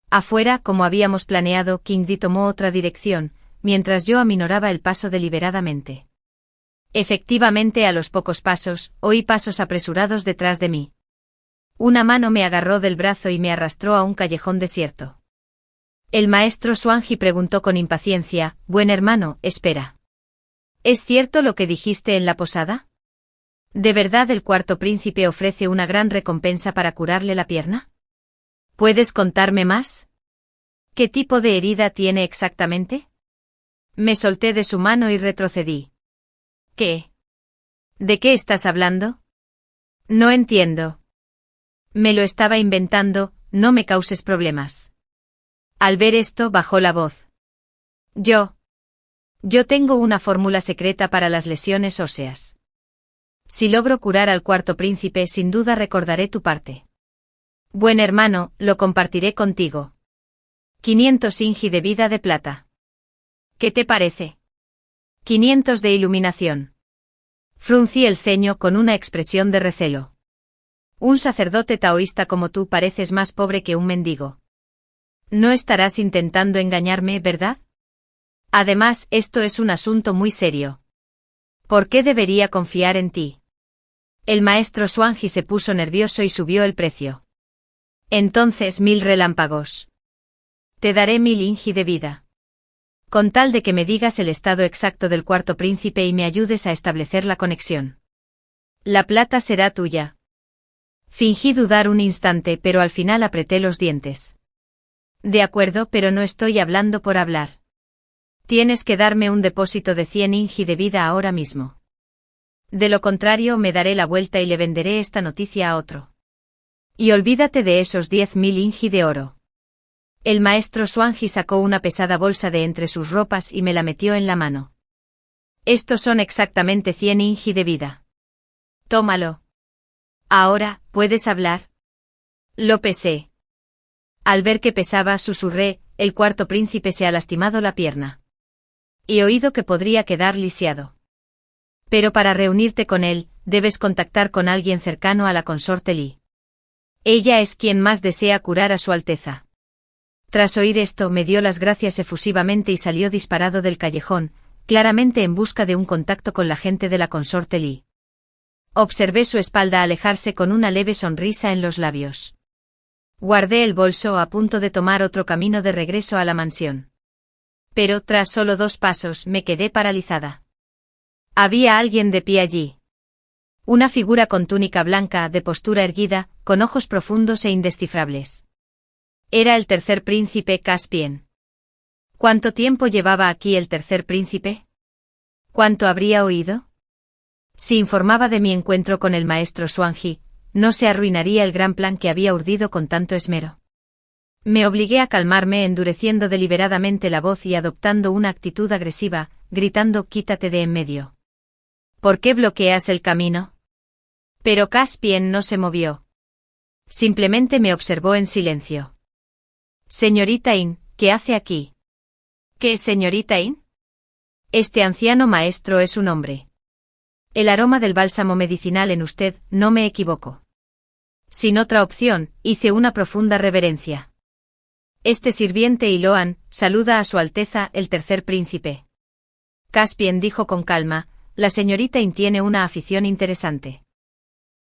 Afuera, como habíamos planeado, Qingdi tomó otra dirección, mientras yo aminoraba el paso deliberadamente. Efectivamente, a los pocos pasos, oí pasos apresurados detrás de mí. Una mano me agarró del brazo y me arrastró a un callejón desierto. El maestro Xuanji preguntó con impaciencia, «Buen hermano, espera. ¿Es cierto lo que dijiste en la posada? ¿De verdad el cuarto príncipe ofrece una gran recompensa para curarle la pierna? ¿Puedes contarme más? ¿Qué tipo de herida tiene exactamente? Me solté de su mano y retrocedí. ¿Qué? ¿De qué estás hablando? No entiendo. Me lo estaba inventando, no me causes problemas. Al ver esto bajó la voz. Yo tengo una fórmula secreta para las lesiones óseas. Si logro curar al cuarto príncipe, sin duda recordaré tu parte. Buen hermano, lo compartiré contigo. 500 ingi de vida de plata. ¿Qué te parece? 500 de iluminación. Fruncí el ceño con una expresión de recelo. Un sacerdote taoísta como tú pareces más pobre que un mendigo. No estarás intentando engañarme, ¿verdad? Además, esto es un asunto muy serio. ¿Por qué debería confiar en ti? El maestro Swanji se puso nervioso y subió el precio. Entonces 1000 relámpagos. Te daré 1000 ingi de vida. Con tal de que me digas el estado exacto del cuarto príncipe y me ayudes a establecer la conexión. La plata será tuya. Fingí dudar un instante, pero al final apreté los dientes. De acuerdo, pero no estoy hablando por hablar. Tienes que darme un depósito de 100 ingi de vida ahora mismo. De lo contrario me daré la vuelta y le venderé esta noticia a otro. Y olvídate de esos 10.000 ingi de oro. El maestro Swanji sacó una pesada bolsa de entre sus ropas y me la metió en la mano. Estos son exactamente 100 ingi de vida. Tómalo. Ahora, ¿puedes hablar? Lo pesé. Al ver que pesaba, susurré, el cuarto príncipe se ha lastimado la pierna. He oído que podría quedar lisiado. Pero para reunirte con él, debes contactar con alguien cercano a la consorte Li. Ella es quien más desea curar a su Alteza. Tras oír esto, me dio las gracias efusivamente y salió disparado del callejón, claramente en busca de un contacto con la gente de la consorte Li. Observé su espalda alejarse con una leve sonrisa en los labios. Guardé el bolso a punto de tomar otro camino de regreso a la mansión. Pero, tras solo 2 pasos, me quedé paralizada. Había alguien de pie allí. Una figura con túnica blanca, de postura erguida, con ojos profundos e indescifrables. Era el tercer príncipe Caspien. ¿Cuánto tiempo llevaba aquí el tercer príncipe? ¿Cuánto habría oído? Si informaba de mi encuentro con el maestro Swanji, no se arruinaría el gran plan que había urdido con tanto esmero. Me obligué a calmarme, endureciendo deliberadamente la voz y adoptando una actitud agresiva, gritando: «Quítate de en medio». «¿Por qué bloqueas el camino?». Pero Caspien no se movió. Simplemente me observó en silencio. «Señorita In, ¿qué hace aquí?». «¿Qué, señorita In?». «Este anciano maestro es un hombre. El aroma del bálsamo medicinal en usted, no me equivoco». Sin otra opción, hice una profunda reverencia. «Este sirviente Iloan saluda a su Alteza el tercer príncipe». Caspien dijo con calma: «La señorita In tiene una afición interesante.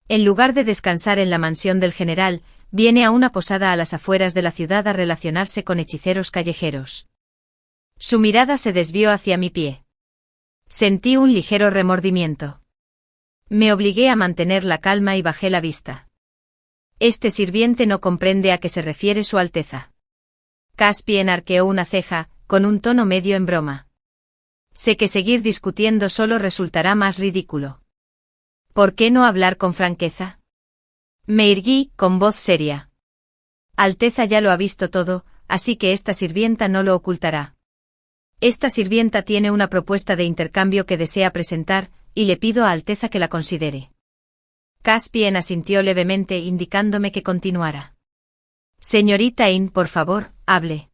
En lugar de descansar en la mansión del general, viene a una posada a las afueras de la ciudad a relacionarse con hechiceros callejeros». Su mirada se desvió hacia mi pie. Sentí un ligero remordimiento. Me obligué a mantener la calma y bajé la vista. «Este sirviente no comprende a qué se refiere su Alteza». Caspien arqueó una ceja, con un tono medio en broma. «Sé que seguir discutiendo solo resultará más ridículo. ¿Por qué no hablar con franqueza?». Me irguí, con voz seria. «Alteza ya lo ha visto todo, así que esta sirvienta no lo ocultará. Esta sirvienta tiene una propuesta de intercambio que desea presentar, y le pido a Alteza que la considere». Caspien asintió levemente, indicándome que continuara. «Señorita In, por favor, hable.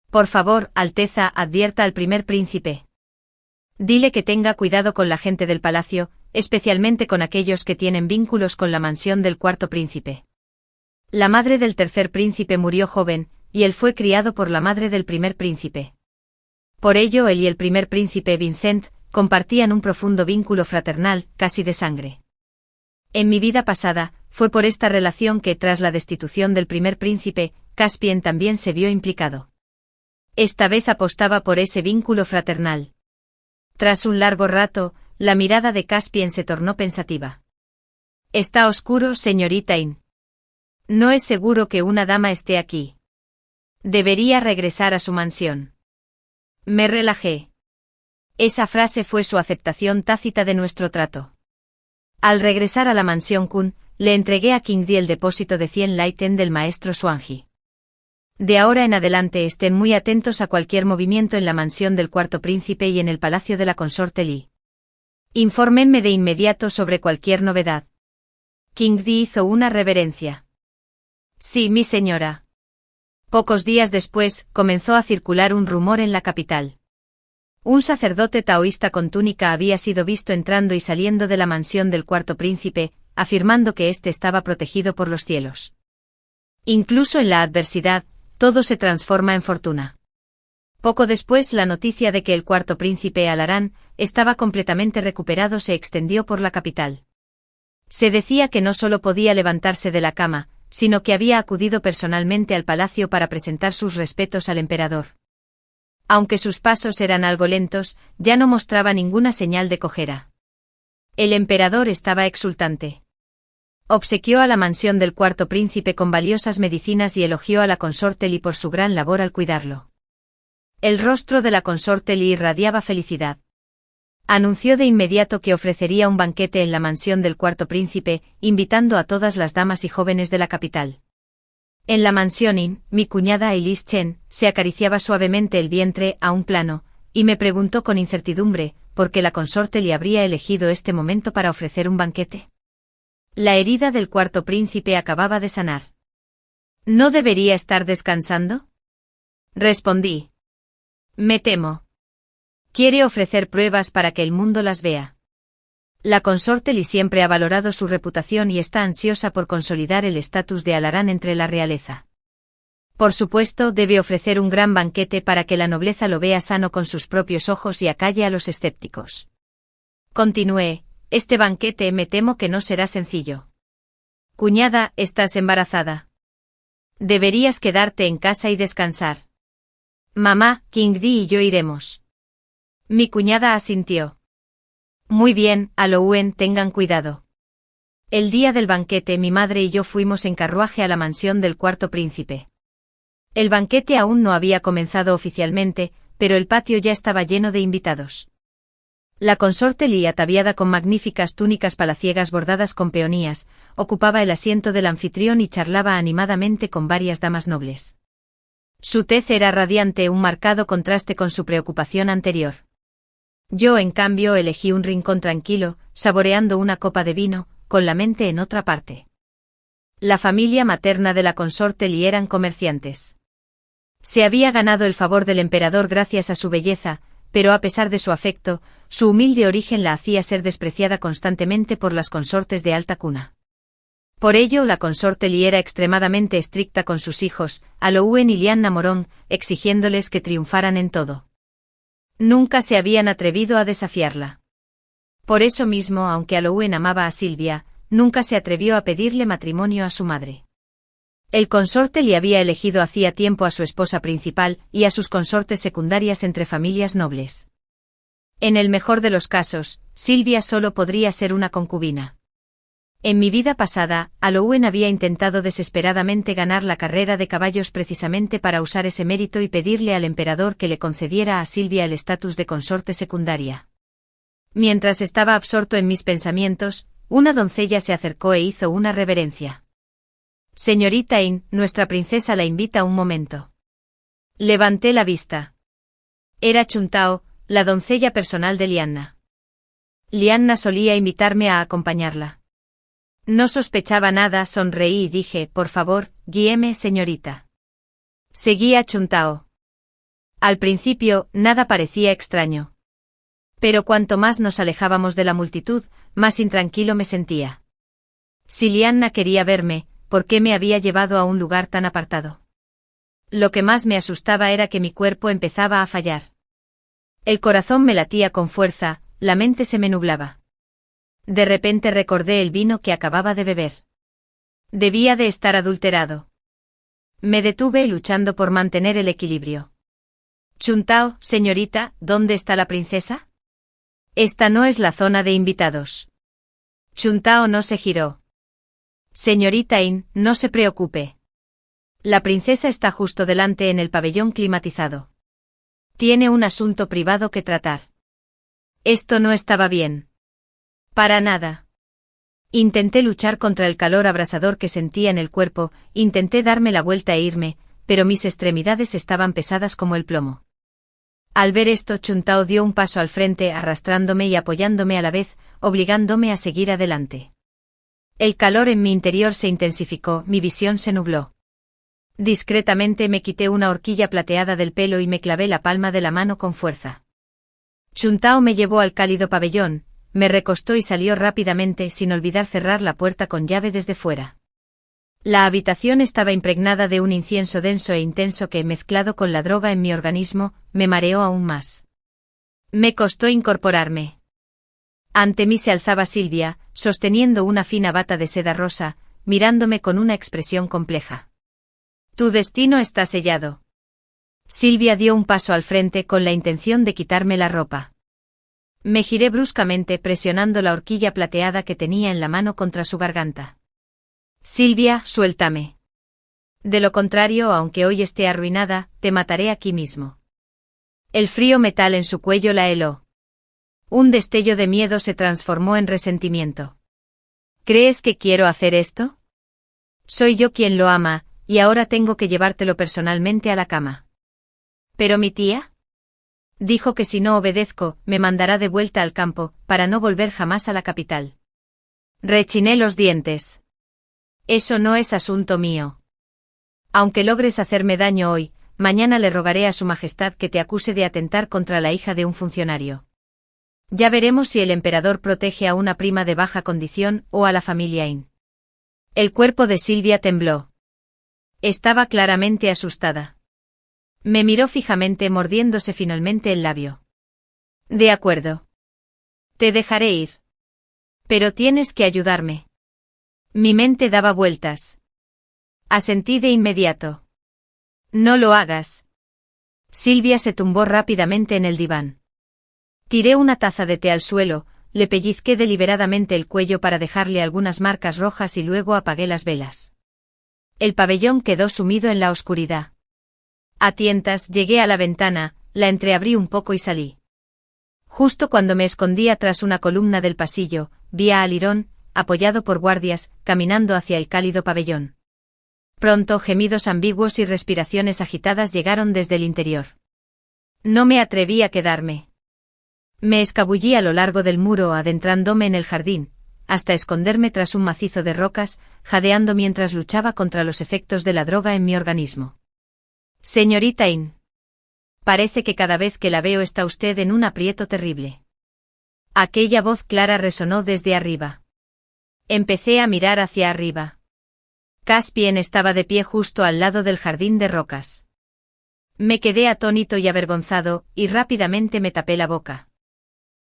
Por favor, Alteza, advierta al primer príncipe. Dile que tenga cuidado con la gente del palacio, especialmente con aquellos que tienen vínculos con la mansión del cuarto príncipe. La madre del tercer príncipe murió joven, y él fue criado por la madre del primer príncipe. Por ello él y el primer príncipe Vincent compartían un profundo vínculo fraternal, casi de sangre. En mi vida pasada, fue por esta relación que, tras la destitución del primer príncipe, Caspien también se vio implicado. Esta vez apostaba por ese vínculo fraternal. Tras un largo rato, la mirada de Caspian se tornó pensativa. Está oscuro, señorita In. No es seguro que una dama esté aquí. Debería regresar a su mansión. Me relajé. Esa frase fue su aceptación tácita de nuestro trato. Al regresar a la mansión Kun, le entregué a King Di el depósito de 100 Laiten del maestro Swanji. De ahora en adelante estén muy atentos a cualquier movimiento en la mansión del cuarto príncipe y en el palacio de la consorte Li. Infórmenme de inmediato sobre cualquier novedad. King Di hizo una reverencia. Sí, mi señora. Pocos días después, comenzó a circular un rumor en la capital. Un sacerdote taoísta con túnica había sido visto entrando y saliendo de la mansión del cuarto príncipe, afirmando que éste estaba protegido por los cielos. Incluso en la adversidad, todo se transforma en fortuna. Poco después, la noticia de que el cuarto príncipe Alarán estaba completamente recuperado se extendió por la capital. Se decía que no solo podía levantarse de la cama, sino que había acudido personalmente al palacio para presentar sus respetos al emperador. Aunque sus pasos eran algo lentos, ya no mostraba ninguna señal de cojera. El emperador estaba exultante. Obsequió a la mansión del cuarto príncipe con valiosas medicinas y elogió a la consorte Li por su gran labor al cuidarlo. El rostro de la consorte Li irradiaba felicidad. Anunció de inmediato que ofrecería un banquete en la mansión del cuarto príncipe, invitando a todas las damas y jóvenes de la capital. En la mansión In, mi cuñada Elise Chen se acariciaba suavemente el vientre a un plano, y me preguntó con incertidumbre por qué la consorte le habría elegido este momento para ofrecer un banquete. La herida del cuarto príncipe acababa de sanar. ¿No debería estar descansando? Respondí. Me temo. Quiere ofrecer pruebas para que el mundo las vea. La consorte Li siempre ha valorado su reputación y está ansiosa por consolidar el estatus de Alarán entre la realeza. Por supuesto, debe ofrecer un gran banquete para que la nobleza lo vea sano con sus propios ojos y acalle a los escépticos. Continué, este banquete me temo que no será sencillo. Cuñada, estás embarazada. Deberías quedarte en casa y descansar. Mamá, King Di y yo iremos. Mi cuñada asintió. Muy bien, Alouen, tengan cuidado. El día del banquete mi madre y yo fuimos en carruaje a la mansión del cuarto príncipe. El banquete aún no había comenzado oficialmente, pero el patio ya estaba lleno de invitados. La consorte Li, ataviada con magníficas túnicas palaciegas bordadas con peonías, ocupaba el asiento del anfitrión y charlaba animadamente con varias damas nobles. Su tez era radiante, un marcado contraste con su preocupación anterior. Yo, en cambio, elegí un rincón tranquilo, saboreando una copa de vino, con la mente en otra parte. La familia materna de la consorte Li eran comerciantes. Se había ganado el favor del emperador gracias a su belleza, pero a pesar de su afecto, su humilde origen la hacía ser despreciada constantemente por las consortes de alta cuna. Por ello, la consorte Li era extremadamente estricta con sus hijos, Alouen y Lianna Morong, exigiéndoles que triunfaran en todo. Nunca se habían atrevido a desafiarla. Por eso mismo, aunque Alouen amaba a Silvia, nunca se atrevió a pedirle matrimonio a su madre. El consorte Li había elegido hacía tiempo a su esposa principal y a sus consortes secundarias entre familias nobles. En el mejor de los casos, Silvia solo podría ser una concubina. En mi vida pasada, Alouen había intentado desesperadamente ganar la carrera de caballos precisamente para usar ese mérito y pedirle al emperador que le concediera a Silvia el estatus de consorte secundaria. Mientras estaba absorto en mis pensamientos, una doncella se acercó e hizo una reverencia. Señorita In, nuestra princesa la invita un momento. Levanté la vista. Era Chuntao, la doncella personal de Lianna. Lianna solía invitarme a acompañarla. No sospechaba nada, sonreí y dije, por favor, guíeme, señorita. Seguí a Chuntao. Al principio, nada parecía extraño. Pero cuanto más nos alejábamos de la multitud, más intranquilo me sentía. Si Lianna quería verme, ¿por qué me había llevado a un lugar tan apartado? Lo que más me asustaba era que mi cuerpo empezaba a fallar. El corazón me latía con fuerza, la mente se me nublaba. De repente recordé el vino que acababa de beber. Debía de estar adulterado. Me detuve luchando por mantener el equilibrio. Chuntao, señorita, ¿dónde está la princesa? Esta no es la zona de invitados. Chuntao no se giró. Señorita In, no se preocupe. La princesa está justo delante en el pabellón climatizado. Tiene un asunto privado que tratar. Esto no estaba bien. Para nada. Intenté luchar contra el calor abrasador que sentía en el cuerpo, intenté darme la vuelta e irme, pero mis extremidades estaban pesadas como el plomo. Al ver esto, Chuntao dio un paso al frente, arrastrándome y apoyándome a la vez, obligándome a seguir adelante. El calor en mi interior se intensificó, mi visión se nubló. Discretamente me quité una horquilla plateada del pelo y me clavé la palma de la mano con fuerza. Chuntao me llevó al cálido pabellón, me recostó y salió rápidamente sin olvidar cerrar la puerta con llave desde fuera. La habitación estaba impregnada de un incienso denso e intenso que, mezclado con la droga en mi organismo, me mareó aún más. Me costó incorporarme. Ante mí se alzaba Silvia, sosteniendo una fina bata de seda rosa, mirándome con una expresión compleja. Tu destino está sellado. Silvia dio un paso al frente con la intención de quitarme la ropa. Me giré bruscamente presionando la horquilla plateada que tenía en la mano contra su garganta. Silvia, suéltame. De lo contrario, aunque hoy esté arruinada, te mataré aquí mismo. El frío metal en su cuello la heló. Un destello de miedo se transformó en resentimiento. ¿Crees que quiero hacer esto? Soy yo quien lo ama, y ahora tengo que llevártelo personalmente a la cama. ¿Pero mi tía? Dijo que si no obedezco, me mandará de vuelta al campo, para no volver jamás a la capital. Rechiné los dientes. Eso no es asunto mío. Aunque logres hacerme daño hoy, mañana le rogaré a su majestad que te acuse de atentar contra la hija de un funcionario. Ya veremos si el emperador protege a una prima de baja condición o a la familia In. El cuerpo de Silvia tembló. Estaba claramente asustada. Me miró fijamente mordiéndose finalmente el labio. De acuerdo. Te dejaré ir. Pero tienes que ayudarme. Mi mente daba vueltas. Asentí de inmediato. No lo hagas. Silvia se tumbó rápidamente en el diván. Tiré una taza de té al suelo, le pellizqué deliberadamente el cuello para dejarle algunas marcas rojas y luego apagué las velas. El pabellón quedó sumido en la oscuridad. A tientas llegué a la ventana, la entreabrí un poco y salí. Justo cuando me escondía tras una columna del pasillo, vi a Alirón, apoyado por guardias, caminando hacia el cálido pabellón. Pronto gemidos ambiguos y respiraciones agitadas llegaron desde el interior. No me atreví a quedarme. Me escabullí a lo largo del muro adentrándome en el jardín, hasta esconderme tras un macizo de rocas, jadeando mientras luchaba contra los efectos de la droga en mi organismo. Señorita In. Parece que cada vez que la veo está usted en un aprieto terrible. Aquella voz clara resonó desde arriba. Empecé a mirar hacia arriba. Caspian estaba de pie justo al lado del jardín de rocas. Me quedé atónito y avergonzado, y rápidamente me tapé la boca.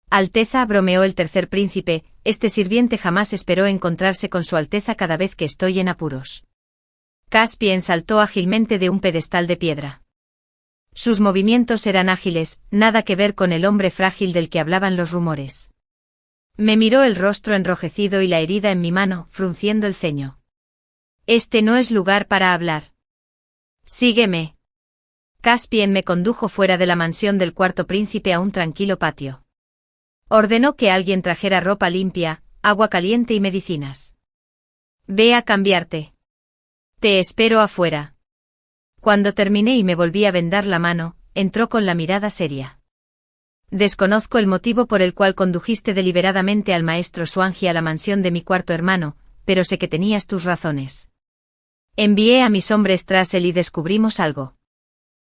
Alteza, bromeó el tercer príncipe, este sirviente jamás esperó encontrarse con su Alteza cada vez que estoy en apuros. Caspian saltó ágilmente de un pedestal de piedra. Sus movimientos eran ágiles, nada que ver con el hombre frágil del que hablaban los rumores. Me miró el rostro enrojecido y la herida en mi mano, frunciendo el ceño. Este no es lugar para hablar. Sígueme. Caspian me condujo fuera de la mansión del cuarto príncipe a un tranquilo patio. Ordenó que alguien trajera ropa limpia, agua caliente y medicinas. Ve a cambiarte. Te espero afuera. Cuando terminé y me volví a vendar la mano, entró con la mirada seria. Desconozco el motivo por el cual condujiste deliberadamente al maestro Swangi a la mansión de mi cuarto hermano, pero sé que tenías tus razones. Envié a mis hombres tras él y descubrimos algo.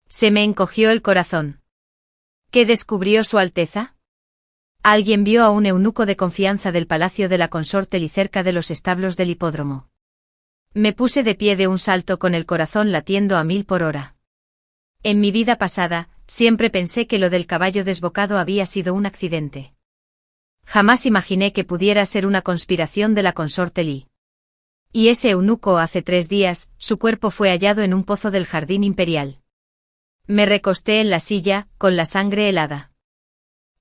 Se me encogió el corazón. ¿Qué descubrió Su Alteza? Alguien vio a un eunuco de confianza del palacio de la consorte Li cerca de los establos del hipódromo. Me puse de pie de un salto con el corazón latiendo a 1000 por hora. En mi vida pasada, siempre pensé que lo del caballo desbocado había sido un accidente. Jamás imaginé que pudiera ser una conspiración de la consorte Li. Y ese eunuco hace 3 días, su cuerpo fue hallado en un pozo del jardín imperial. Me recosté en la silla, con la sangre helada.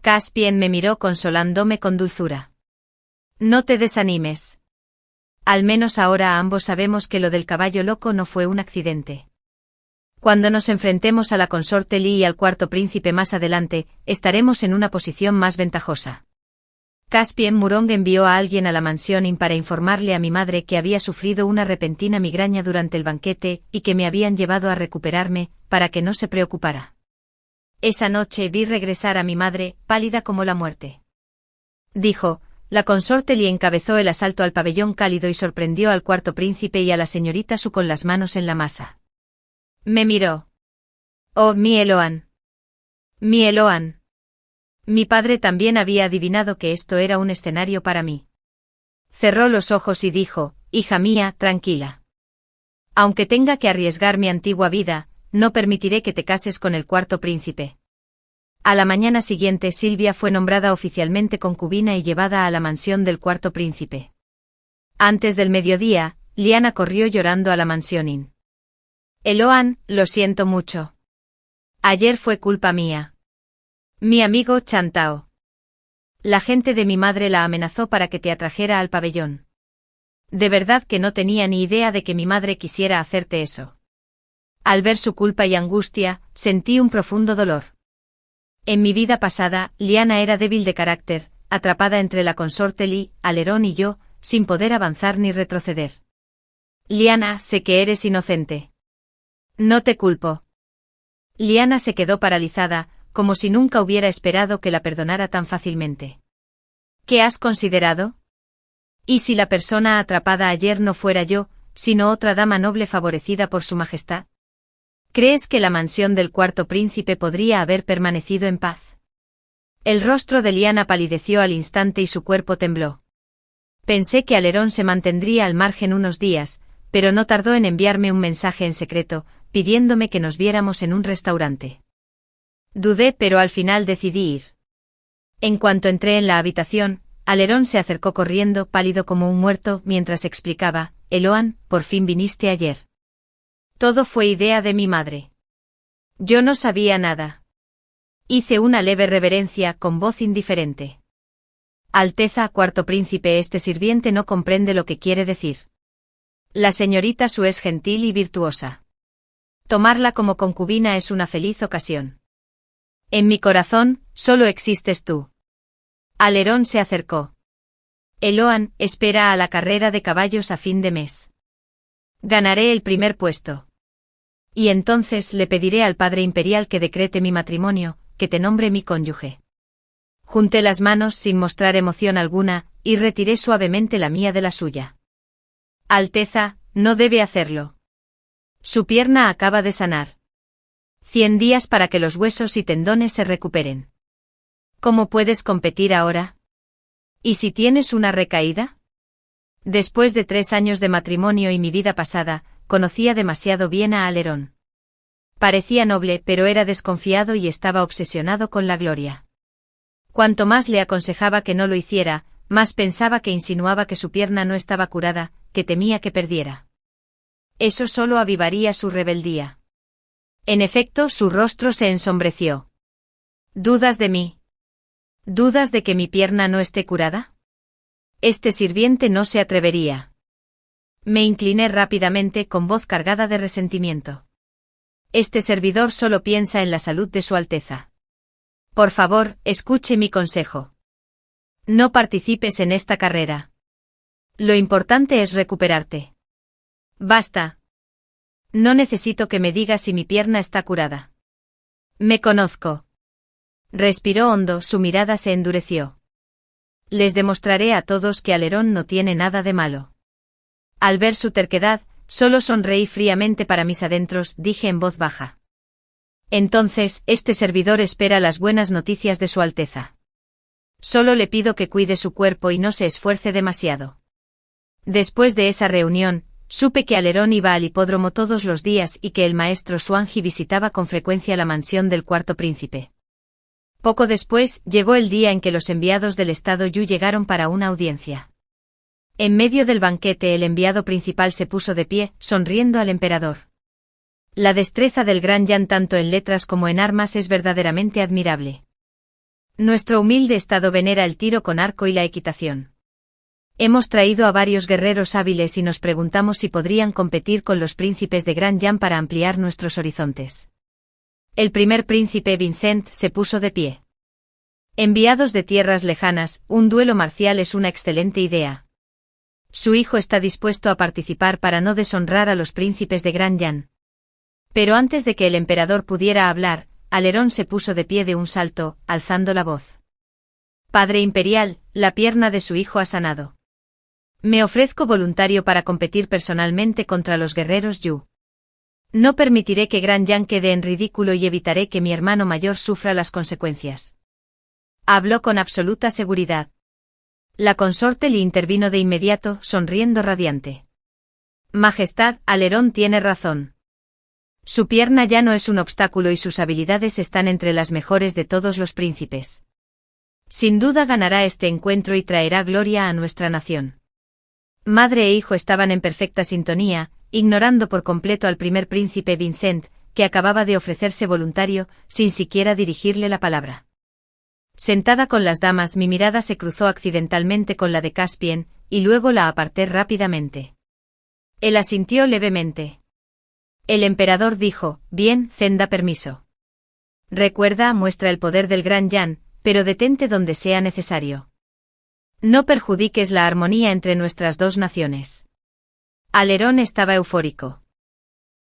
Caspian me miró consolándome con dulzura. No te desanimes. Al menos ahora ambos sabemos que lo del caballo loco no fue un accidente. Cuando nos enfrentemos a la consorte Lee y al cuarto príncipe más adelante, estaremos en una posición más ventajosa. Caspian Murong envió a alguien a la mansión Inn para informarle a mi madre que había sufrido una repentina migraña durante el banquete y que me habían llevado a recuperarme, para que no se preocupara. Esa noche vi regresar a mi madre, pálida como la muerte. Dijo, la consorte Lee encabezó el asalto al pabellón cálido y sorprendió al cuarto príncipe y a la señorita Su con las manos en la masa. Me miró. Oh, mi Eloan. Mi Eloan. Mi padre también había adivinado que esto era un escenario para mí. Cerró los ojos y dijo, hija mía, tranquila. Aunque tenga que arriesgar mi antigua vida, no permitiré que te cases con el cuarto príncipe. A la mañana siguiente Silvia fue nombrada oficialmente concubina y llevada a la mansión del cuarto príncipe. Antes del mediodía, Liana corrió llorando a la mansión Inn. Eloan, lo siento mucho. Ayer fue culpa mía. Mi amigo Chantao. La gente de mi madre la amenazó para que te atrajera al pabellón. De verdad que no tenía ni idea de que mi madre quisiera hacerte eso. Al ver su culpa y angustia, sentí un profundo dolor. En mi vida pasada, Liana era débil de carácter, atrapada entre la consorte Lee, Alerón y yo, sin poder avanzar ni retroceder. Liana, sé que eres inocente. No te culpo. Liana se quedó paralizada, como si nunca hubiera esperado que la perdonara tan fácilmente. ¿Qué has considerado? ¿Y si la persona atrapada ayer no fuera yo, sino otra dama noble favorecida por su majestad? ¿Crees que la mansión del cuarto príncipe podría haber permanecido en paz? El rostro de Liana palideció al instante y su cuerpo tembló. Pensé que Alerón se mantendría al margen unos días, pero no tardó en enviarme un mensaje en secreto, pidiéndome que nos viéramos en un restaurante. Dudé, pero al final decidí ir. En cuanto entré en la habitación, Alerón se acercó corriendo, pálido como un muerto, mientras explicaba, Eloan, por fin viniste ayer. Todo fue idea de mi madre. Yo no sabía nada. Hice una leve reverencia, con voz indiferente. Alteza, cuarto príncipe, este sirviente no comprende lo que quiere decir. La señorita Su es gentil y virtuosa. Tomarla como concubina es una feliz ocasión. En mi corazón, solo existes tú. Alerón se acercó. Eloan, espera a la carrera de caballos a fin de mes. Ganaré el primer puesto. Y entonces le pediré al padre imperial que decrete mi matrimonio, que te nombre mi cónyuge. Junté las manos sin mostrar emoción alguna, y retiré suavemente la mía de la suya. Alteza, no debe hacerlo. Su pierna acaba de sanar. 100 días para que los huesos y tendones se recuperen. ¿Cómo puedes competir ahora? ¿Y si tienes una recaída? Después de 3 años de matrimonio y mi vida pasada, conocía demasiado bien a Alerón. Parecía noble, pero era desconfiado y estaba obsesionado con la gloria. Cuanto más le aconsejaba que no lo hiciera, más pensaba que insinuaba que su pierna no estaba curada, que temía que perdiera. Eso solo avivaría su rebeldía. En efecto, su rostro se ensombreció. ¿Dudas de mí? ¿Dudas de que mi pierna no esté curada? Este sirviente no se atrevería. Me incliné rápidamente con voz cargada de resentimiento. Este servidor solo piensa en la salud de Su Alteza. Por favor, escuche mi consejo. No participes en esta carrera. Lo importante es recuperarte. Basta. No necesito que me digas si mi pierna está curada. Me conozco. Respiró hondo, su mirada se endureció. Les demostraré a todos que Alerón no tiene nada de malo. Al ver su terquedad, solo sonreí fríamente para mis adentros, dije en voz baja. Entonces, este servidor espera las buenas noticias de Su Alteza. Solo le pido que cuide su cuerpo y no se esfuerce demasiado. Después de esa reunión, supe que Alerón iba al hipódromo todos los días y que el maestro Xuanji visitaba con frecuencia la mansión del cuarto príncipe. Poco después, llegó el día en que los enviados del estado Yu llegaron para una audiencia. En medio del banquete el enviado principal se puso de pie, sonriendo al emperador. La destreza del gran Yan tanto en letras como en armas es verdaderamente admirable. Nuestro humilde estado venera el tiro con arco y la equitación. Hemos traído a varios guerreros hábiles y nos preguntamos si podrían competir con los príncipes de Gran Yan para ampliar nuestros horizontes. El primer príncipe Vincent se puso de pie. Enviados de tierras lejanas, un duelo marcial es una excelente idea. Su hijo está dispuesto a participar para no deshonrar a los príncipes de Gran Yan. Pero antes de que el emperador pudiera hablar, Alerón se puso de pie de un salto, alzando la voz. Padre imperial, la pierna de su hijo ha sanado. Me ofrezco voluntario para competir personalmente contra los guerreros Yu. No permitiré que Gran Yan quede en ridículo y evitaré que mi hermano mayor sufra las consecuencias. Habló con absoluta seguridad. La consorte le intervino de inmediato, sonriendo radiante. Majestad, Alerón tiene razón. Su pierna ya no es un obstáculo y sus habilidades están entre las mejores de todos los príncipes. Sin duda ganará este encuentro y traerá gloria a nuestra nación. Madre e hijo estaban en perfecta sintonía, ignorando por completo al primer príncipe Vincent, que acababa de ofrecerse voluntario, sin siquiera dirigirle la palabra. Sentada con las damas, mi mirada se cruzó accidentalmente con la de Caspien, y luego la aparté rápidamente. Él asintió levemente. El emperador dijo, bien, da permiso. Recuerda, muestra el poder del Gran Yan, pero detente donde sea necesario. No perjudiques la armonía entre nuestras dos naciones. Alerón estaba eufórico.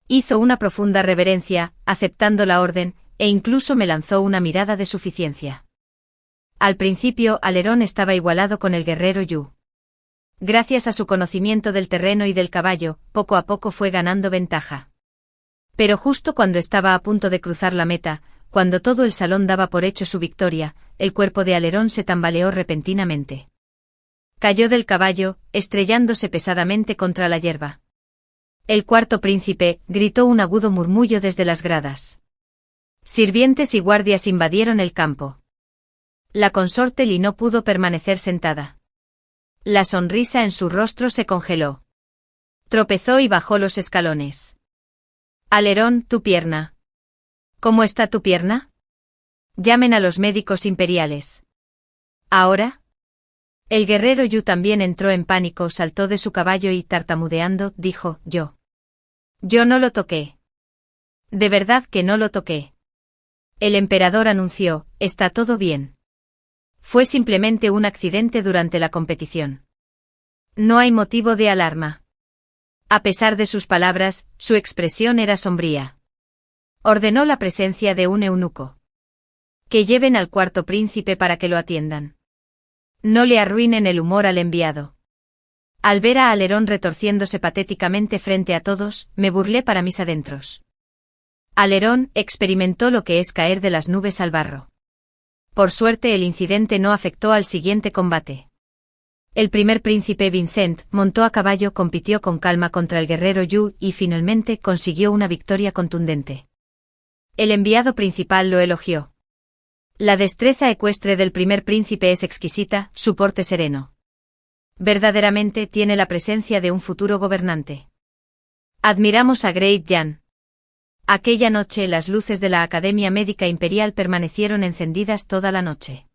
Hizo una profunda reverencia, aceptando la orden, e incluso me lanzó una mirada de suficiencia. Al principio, Alerón estaba igualado con el guerrero Yu. Gracias a su conocimiento del terreno y del caballo, poco a poco fue ganando ventaja. Pero justo cuando estaba a punto de cruzar la meta, cuando todo el salón daba por hecho su victoria, el cuerpo de Alerón se tambaleó repentinamente. Cayó del caballo, estrellándose pesadamente contra la hierba. El cuarto príncipe, gritó un agudo murmullo desde las gradas. Sirvientes y guardias invadieron el campo. La consorte Li no pudo permanecer sentada. La sonrisa en su rostro se congeló. Tropezó y bajó los escalones. Alerón, tu pierna. ¿Cómo está tu pierna? Llamen a los médicos imperiales. ¿Ahora? El guerrero Yu también entró en pánico, saltó de su caballo y, tartamudeando, dijo, yo no lo toqué. De verdad que no lo toqué. El emperador anunció, está todo bien. Fue simplemente un accidente durante la competición. No hay motivo de alarma. A pesar de sus palabras, su expresión era sombría. Ordenó la presencia de un eunuco. Que lleven al cuarto príncipe para que lo atiendan. No le arruinen el humor al enviado. Al ver a Alerón retorciéndose patéticamente frente a todos, me burlé para mis adentros. Alerón experimentó lo que es caer de las nubes al barro. Por suerte el incidente no afectó al siguiente combate. El primer príncipe Vincent, montó a caballo, compitió con calma contra el guerrero Yu y finalmente consiguió una victoria contundente. El enviado principal lo elogió. La destreza ecuestre del primer príncipe es exquisita, su porte sereno. Verdaderamente tiene la presencia de un futuro gobernante. Admiramos a Great Yan. Aquella noche las luces de la Academia Médica Imperial permanecieron encendidas toda la noche.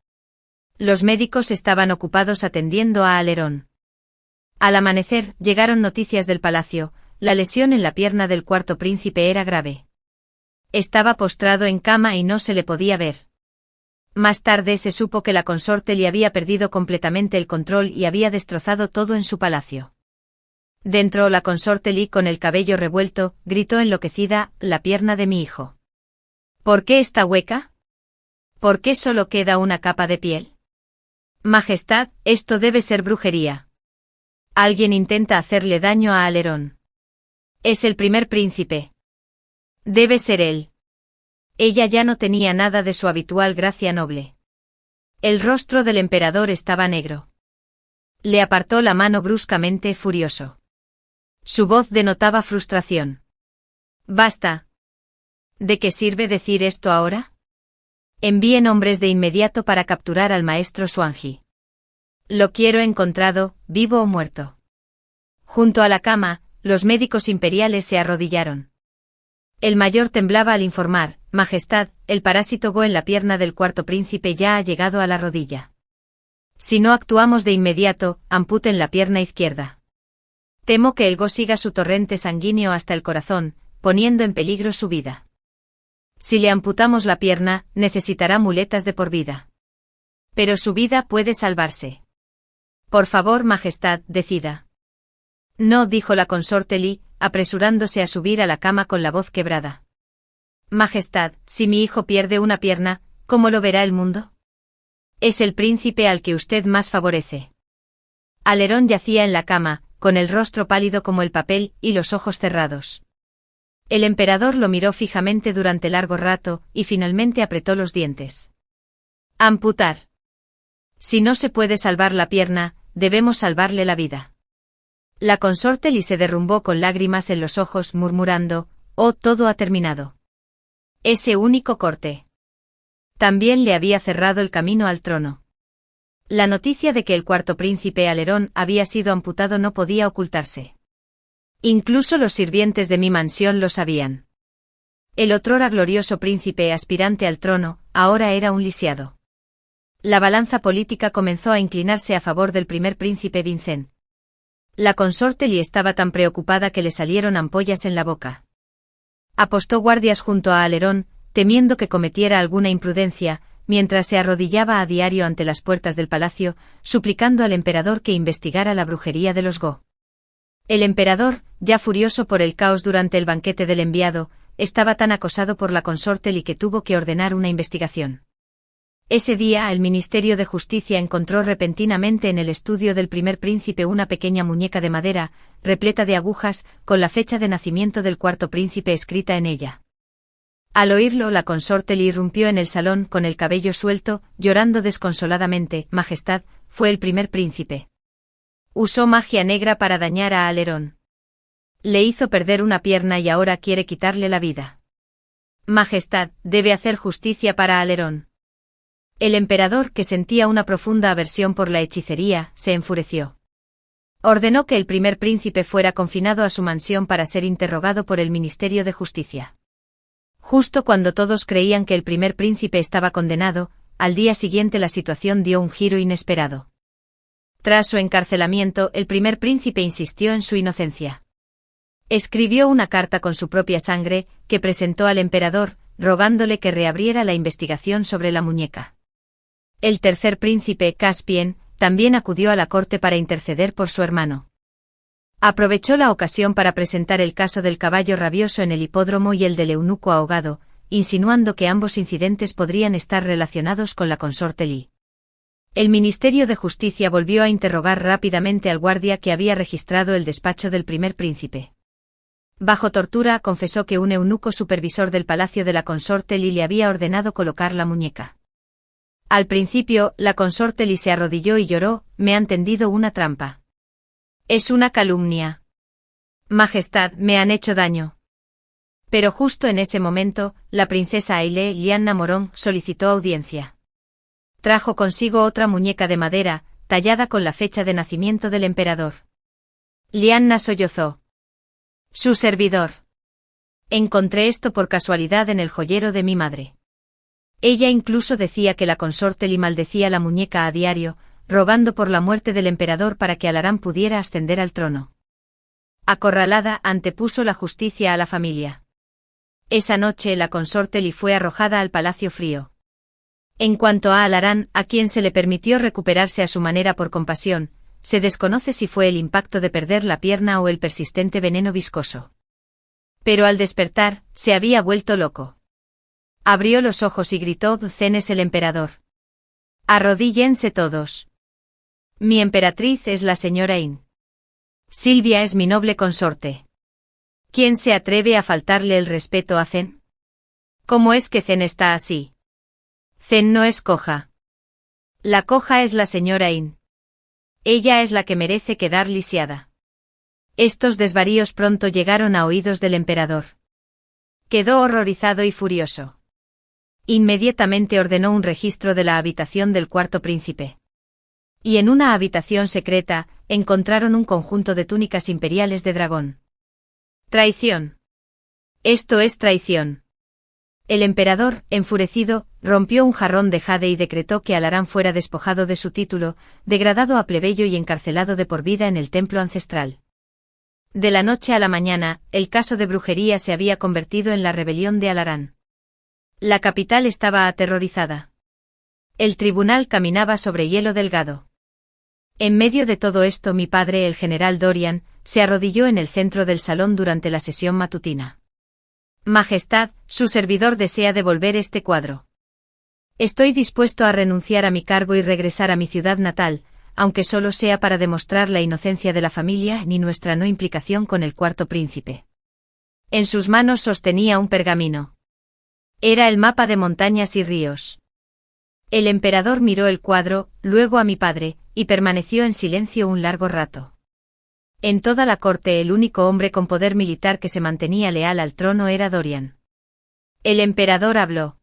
Los médicos estaban ocupados atendiendo a Alerón. Al amanecer, llegaron noticias del palacio, la lesión en la pierna del cuarto príncipe era grave. Estaba postrado en cama y no se le podía ver. Más tarde se supo que la consorte le había perdido completamente el control y había destrozado todo en su palacio. Dentro la consorte Li con el cabello revuelto, gritó enloquecida, la pierna de mi hijo. ¿Por qué está hueca? ¿Por qué solo queda una capa de piel? Majestad, esto debe ser brujería. Alguien intenta hacerle daño a Alerón. Es el primer príncipe. Debe ser él. Ella ya no tenía nada de su habitual gracia noble. El rostro del emperador estaba negro. Le apartó la mano bruscamente, furioso. Su voz denotaba frustración. Basta. ¿De qué sirve decir esto ahora? Envíen hombres de inmediato para capturar al maestro Xuanji. Lo quiero encontrado, vivo o muerto. Junto a la cama, los médicos imperiales se arrodillaron. El mayor temblaba al informar: Majestad, el parásito Go en la pierna del cuarto príncipe ya ha llegado a la rodilla. Si no actuamos de inmediato, amputen la pierna izquierda. Temo que el Go siga su torrente sanguíneo hasta el corazón, poniendo en peligro su vida. Si le amputamos la pierna, necesitará muletas de por vida. Pero su vida puede salvarse. Por favor, Majestad, decida. No, dijo la consorte Li, apresurándose a subir a la cama con la voz quebrada. Majestad, si mi hijo pierde una pierna, ¿cómo lo verá el mundo? Es el príncipe al que usted más favorece. Alerón yacía en la cama, con el rostro pálido como el papel y los ojos cerrados. El emperador lo miró fijamente durante largo rato, y finalmente apretó los dientes. Amputar. Si no se puede salvar la pierna, debemos salvarle la vida. La consorte Li se derrumbó con lágrimas en los ojos, murmurando: «Oh, todo ha terminado». Ese único corte. También le había cerrado el camino al trono. La noticia de que el cuarto príncipe Alerón había sido amputado no podía ocultarse. Incluso los sirvientes de mi mansión lo sabían. El otrora glorioso príncipe aspirante al trono, ahora era un lisiado. La balanza política comenzó a inclinarse a favor del primer príncipe Vincent. La consorte Li estaba tan preocupada que le salieron ampollas en la boca. Apostó guardias junto a Alerón, temiendo que cometiera alguna imprudencia, mientras se arrodillaba a diario ante las puertas del palacio, suplicando al emperador que investigara la brujería de los Go. El emperador, ya furioso por el caos durante el banquete del enviado, estaba tan acosado por la consorte Li que tuvo que ordenar una investigación. Ese día el Ministerio de Justicia encontró repentinamente en el estudio del primer príncipe una pequeña muñeca de madera, repleta de agujas, con la fecha de nacimiento del cuarto príncipe escrita en ella. Al oírlo, la consorte Li irrumpió en el salón con el cabello suelto, llorando desconsoladamente: Majestad, fue el primer príncipe. Usó magia negra para dañar a Alerón. Le hizo perder una pierna y ahora quiere quitarle la vida. Majestad, debe hacer justicia para Alerón. El emperador, que sentía una profunda aversión por la hechicería, se enfureció. Ordenó que el primer príncipe fuera confinado a su mansión para ser interrogado por el Ministerio de Justicia. Justo cuando todos creían que el primer príncipe estaba condenado, al día siguiente la situación dio un giro inesperado. Tras su encarcelamiento, el primer príncipe insistió en su inocencia. Escribió una carta con su propia sangre, que presentó al emperador, rogándole que reabriera la investigación sobre la muñeca. El tercer príncipe, Caspien, también acudió a la corte para interceder por su hermano. Aprovechó la ocasión para presentar el caso del caballo rabioso en el hipódromo y el del eunuco ahogado, insinuando que ambos incidentes podrían estar relacionados con la consorte Li. El Ministerio de Justicia volvió a interrogar rápidamente al guardia que había registrado el despacho del primer príncipe. Bajo tortura, confesó que un eunuco supervisor del palacio de la consorte Li le había ordenado colocar la muñeca. Al principio, la consorte Li se arrodilló y lloró: «Me han tendido una trampa. Es una calumnia. Majestad, me han hecho daño». Pero justo en ese momento, la princesa Aile Lianna Morón solicitó audiencia. Trajo consigo otra muñeca de madera, tallada con la fecha de nacimiento del emperador. Lianna sollozó. Su servidor. Encontré esto por casualidad en el joyero de mi madre. Ella incluso decía que la consorte Li maldecía la muñeca a diario, rogando por la muerte del emperador para que Alarán pudiera ascender al trono. Acorralada, antepuso la justicia a la familia. Esa noche la consorte Li fue arrojada al Palacio Frío. En cuanto a Alarán, a quien se le permitió recuperarse a su manera por compasión, se desconoce si fue el impacto de perder la pierna o el persistente veneno viscoso. Pero al despertar, se había vuelto loco. Abrió los ojos y gritó: «¿Quién es el emperador? Arrodíllense todos. Mi emperatriz es la señora In. Silvia es mi noble consorte. ¿Quién se atreve a faltarle el respeto a Zen? ¿Cómo es que Zen está así? Zen no es coja. La coja es la señora In. Ella es la que merece quedar lisiada». Estos desvaríos pronto llegaron a oídos del emperador. Quedó horrorizado y furioso. Inmediatamente ordenó un registro de la habitación del cuarto príncipe. Y en una habitación secreta, encontraron un conjunto de túnicas imperiales de dragón. Traición. Esto es traición. El emperador, enfurecido, rompió un jarrón de jade y decretó que Alarán fuera despojado de su título, degradado a plebeyo y encarcelado de por vida en el templo ancestral. De la noche a la mañana, el caso de brujería se había convertido en la rebelión de Alarán. La capital estaba aterrorizada. El tribunal caminaba sobre hielo delgado. En medio de todo esto, mi padre, el general Dorian, se arrodilló en el centro del salón durante la sesión matutina. Majestad, su servidor desea devolver este cuadro. Estoy dispuesto a renunciar a mi cargo y regresar a mi ciudad natal, aunque solo sea para demostrar la inocencia de la familia ni nuestra no implicación con el cuarto príncipe. En sus manos sostenía un pergamino. Era el mapa de montañas y ríos. El emperador miró el cuadro, luego a mi padre, y permaneció en silencio un largo rato. En toda la corte el único hombre con poder militar que se mantenía leal al trono era Dorian. El emperador habló.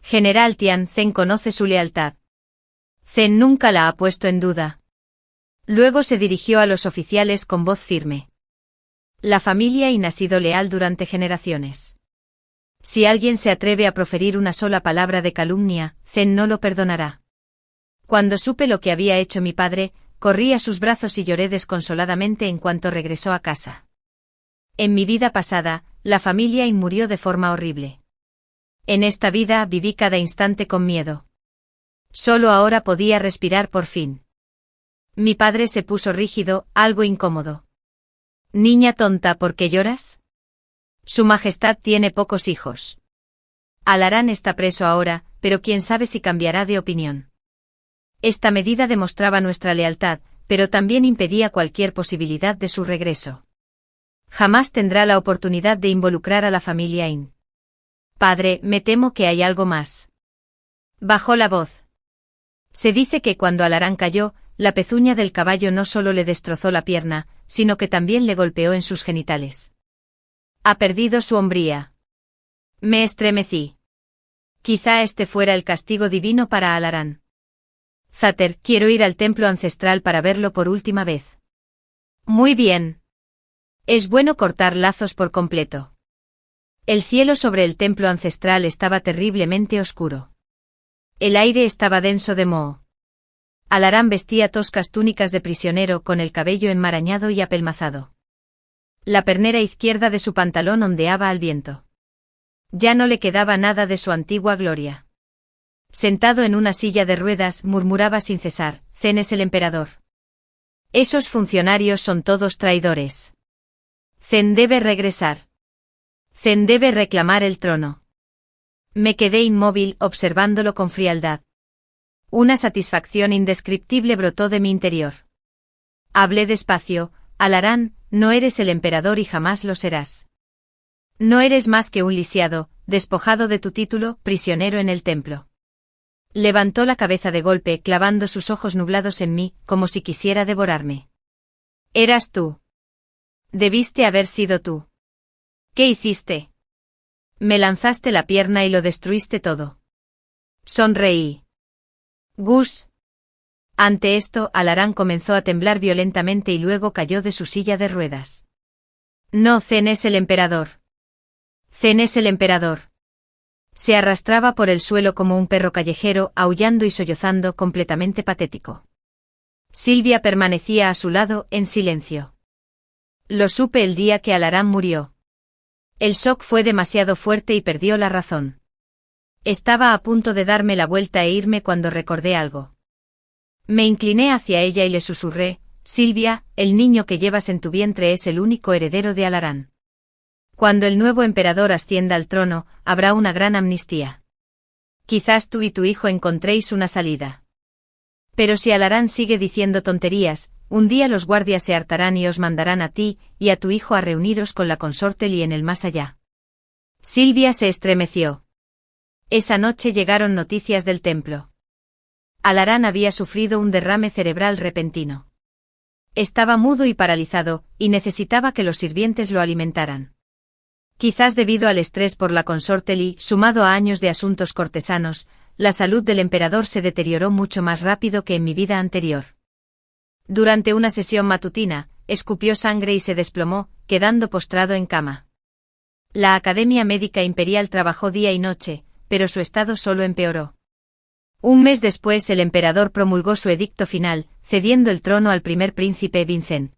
General Tian Zhen conoce su lealtad. Zhen nunca la ha puesto en duda. Luego se dirigió a los oficiales con voz firme. La familia Yin ha sido leal durante generaciones. Si alguien se atreve a proferir una sola palabra de calumnia, Zhen no lo perdonará. Cuando supe lo que había hecho mi padre, corrí a sus brazos y lloré desconsoladamente en cuanto regresó a casa. En mi vida pasada, la familia Yin murió de forma horrible. En esta vida viví cada instante con miedo. Solo ahora podía respirar por fin. Mi padre se puso rígido, algo incómodo. Niña tonta, ¿por qué lloras? Su Majestad tiene pocos hijos. Alarán está preso ahora, pero quién sabe si cambiará de opinión. Esta medida demostraba nuestra lealtad, pero también impedía cualquier posibilidad de su regreso. Jamás tendrá la oportunidad de involucrar a la familia Yin. Padre, me temo que hay algo más. Bajó la voz. Se dice que cuando Alarán cayó, la pezuña del caballo no solo le destrozó la pierna, sino que también le golpeó en sus genitales. Ha perdido su hombría. Me estremecí. Quizá este fuera el castigo divino para Alarán. Zater, quiero ir al templo ancestral para verlo por última vez. Muy bien. Es bueno cortar lazos por completo. El cielo sobre el templo ancestral estaba terriblemente oscuro. El aire estaba denso de moho. Alarán vestía toscas túnicas de prisionero con el cabello enmarañado y apelmazado. La pernera izquierda de su pantalón ondeaba al viento. Ya no le quedaba nada de su antigua gloria. Sentado en una silla de ruedas, murmuraba sin cesar, Zhen es el emperador. Esos funcionarios son todos traidores. Zhen debe regresar. Zhen debe reclamar el trono. Me quedé inmóvil, observándolo con frialdad. Una satisfacción indescriptible brotó de mi interior. Hablé despacio, Alarán, no eres el emperador y jamás lo serás. No eres más que un lisiado, despojado de tu título, prisionero en el templo. Levantó la cabeza de golpe, clavando sus ojos nublados en mí, como si quisiera devorarme. Eras tú. Debiste haber sido tú. ¿Qué hiciste? Me lanzaste la pierna y lo destruiste todo. Sonreí. Gus. Ante esto, Alarán comenzó a temblar violentamente y luego cayó de su silla de ruedas. No, Zhen es el emperador. Zhen es el emperador. Se arrastraba por el suelo como un perro callejero, aullando y sollozando, completamente patético. Silvia permanecía a su lado, en silencio. Lo supe el día que Alarán murió. El shock fue demasiado fuerte y perdió la razón. Estaba a punto de darme la vuelta e irme cuando recordé algo. Me incliné hacia ella y le susurré, Silvia, el niño que llevas en tu vientre es el único heredero de Alarán. Cuando el nuevo emperador ascienda al trono, habrá una gran amnistía. Quizás tú y tu hijo encontréis una salida. Pero si Alarán sigue diciendo tonterías, un día los guardias se hartarán y os mandarán a ti y a tu hijo a reuniros con la consorte Li en el más allá. Silvia se estremeció. Esa noche llegaron noticias del templo. Alarán había sufrido un derrame cerebral repentino. Estaba mudo y paralizado, y necesitaba que los sirvientes lo alimentaran. Quizás debido al estrés por la consorte Li, sumado a años de asuntos cortesanos, la salud del emperador se deterioró mucho más rápido que en mi vida anterior. Durante una sesión matutina, escupió sangre y se desplomó, quedando postrado en cama. La Academia Médica Imperial trabajó día y noche, pero su estado solo empeoró. Un mes después el emperador promulgó su edicto final, cediendo el trono al primer príncipe Vincent.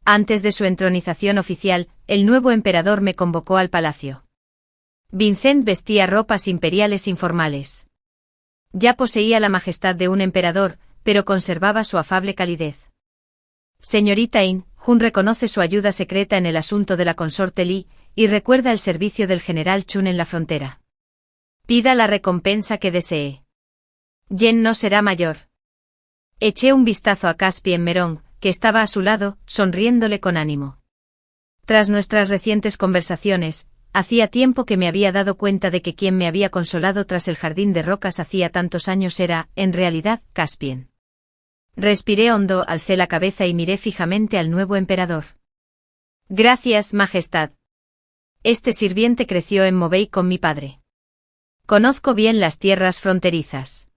Antes de su entronización oficial, el nuevo emperador me convocó al palacio. Vincent vestía ropas imperiales informales. Ya poseía la majestad de un emperador, pero conservaba su afable calidez. Señorita In, Jun reconoce su ayuda secreta en el asunto de la consorte Li, y recuerda el servicio del general Chun en la frontera. Pida la recompensa que desee. Yen no será mayor. Eché un vistazo a Caspian Merong, que estaba a su lado, sonriéndole con ánimo. Tras nuestras recientes conversaciones, hacía tiempo que me había dado cuenta de que quien me había consolado tras el jardín de rocas hacía tantos años era, en realidad, Caspian. Respiré hondo, alcé la cabeza y miré fijamente al nuevo emperador. Gracias, Majestad. Este sirviente creció en Movei con mi padre. Conozco bien las tierras fronterizas.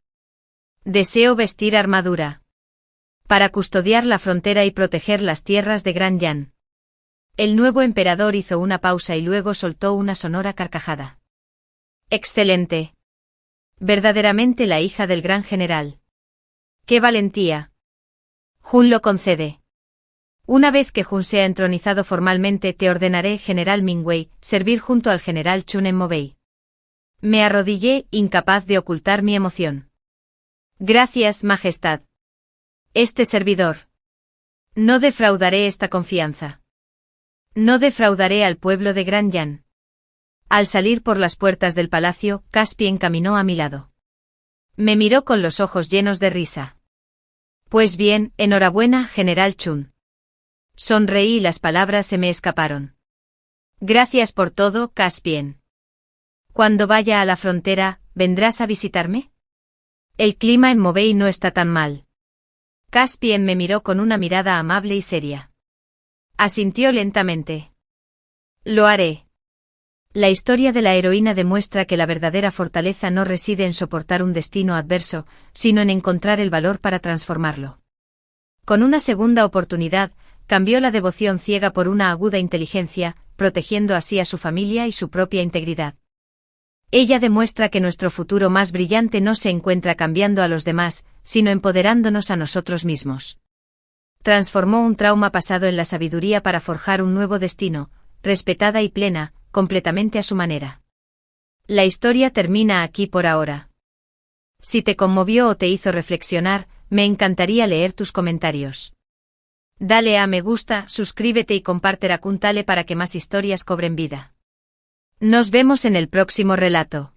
Deseo vestir armadura. Para custodiar la frontera y proteger las tierras de Gran Yan. El nuevo emperador hizo una pausa y luego soltó una sonora carcajada. Excelente. Verdaderamente la hija del gran general. ¡Qué valentía! Jun lo concede. Una vez que Jun sea entronizado formalmente te ordenaré, general Mingwei, servir junto al general Chun en Movei. Me arrodillé, incapaz de ocultar mi emoción. Gracias, Majestad. Este servidor. No defraudaré esta confianza. No defraudaré al pueblo de Gran Yan. Al salir por las puertas del palacio, Caspian caminó a mi lado. Me miró con los ojos llenos de risa. Pues bien, enhorabuena, general Chun. Sonreí y las palabras se me escaparon. Gracias por todo, Caspian. Cuando vaya a la frontera, ¿vendrás a visitarme? El clima en Movei no está tan mal. Caspian me miró con una mirada amable y seria. Asintió lentamente. Lo haré. La historia de la heroína demuestra que la verdadera fortaleza no reside en soportar un destino adverso, sino en encontrar el valor para transformarlo. Con una segunda oportunidad, cambió la devoción ciega por una aguda inteligencia, protegiendo así a su familia y su propia integridad. Ella demuestra que nuestro futuro más brillante no se encuentra cambiando a los demás, sino empoderándonos a nosotros mismos. Transformó un trauma pasado en la sabiduría para forjar un nuevo destino, respetada y plena, completamente a su manera. La historia termina aquí por ahora. Si te conmovió o te hizo reflexionar, me encantaría leer tus comentarios. Dale a me gusta, suscríbete y comparte Rakuntale para que más historias cobren vida. Nos vemos en el próximo relato.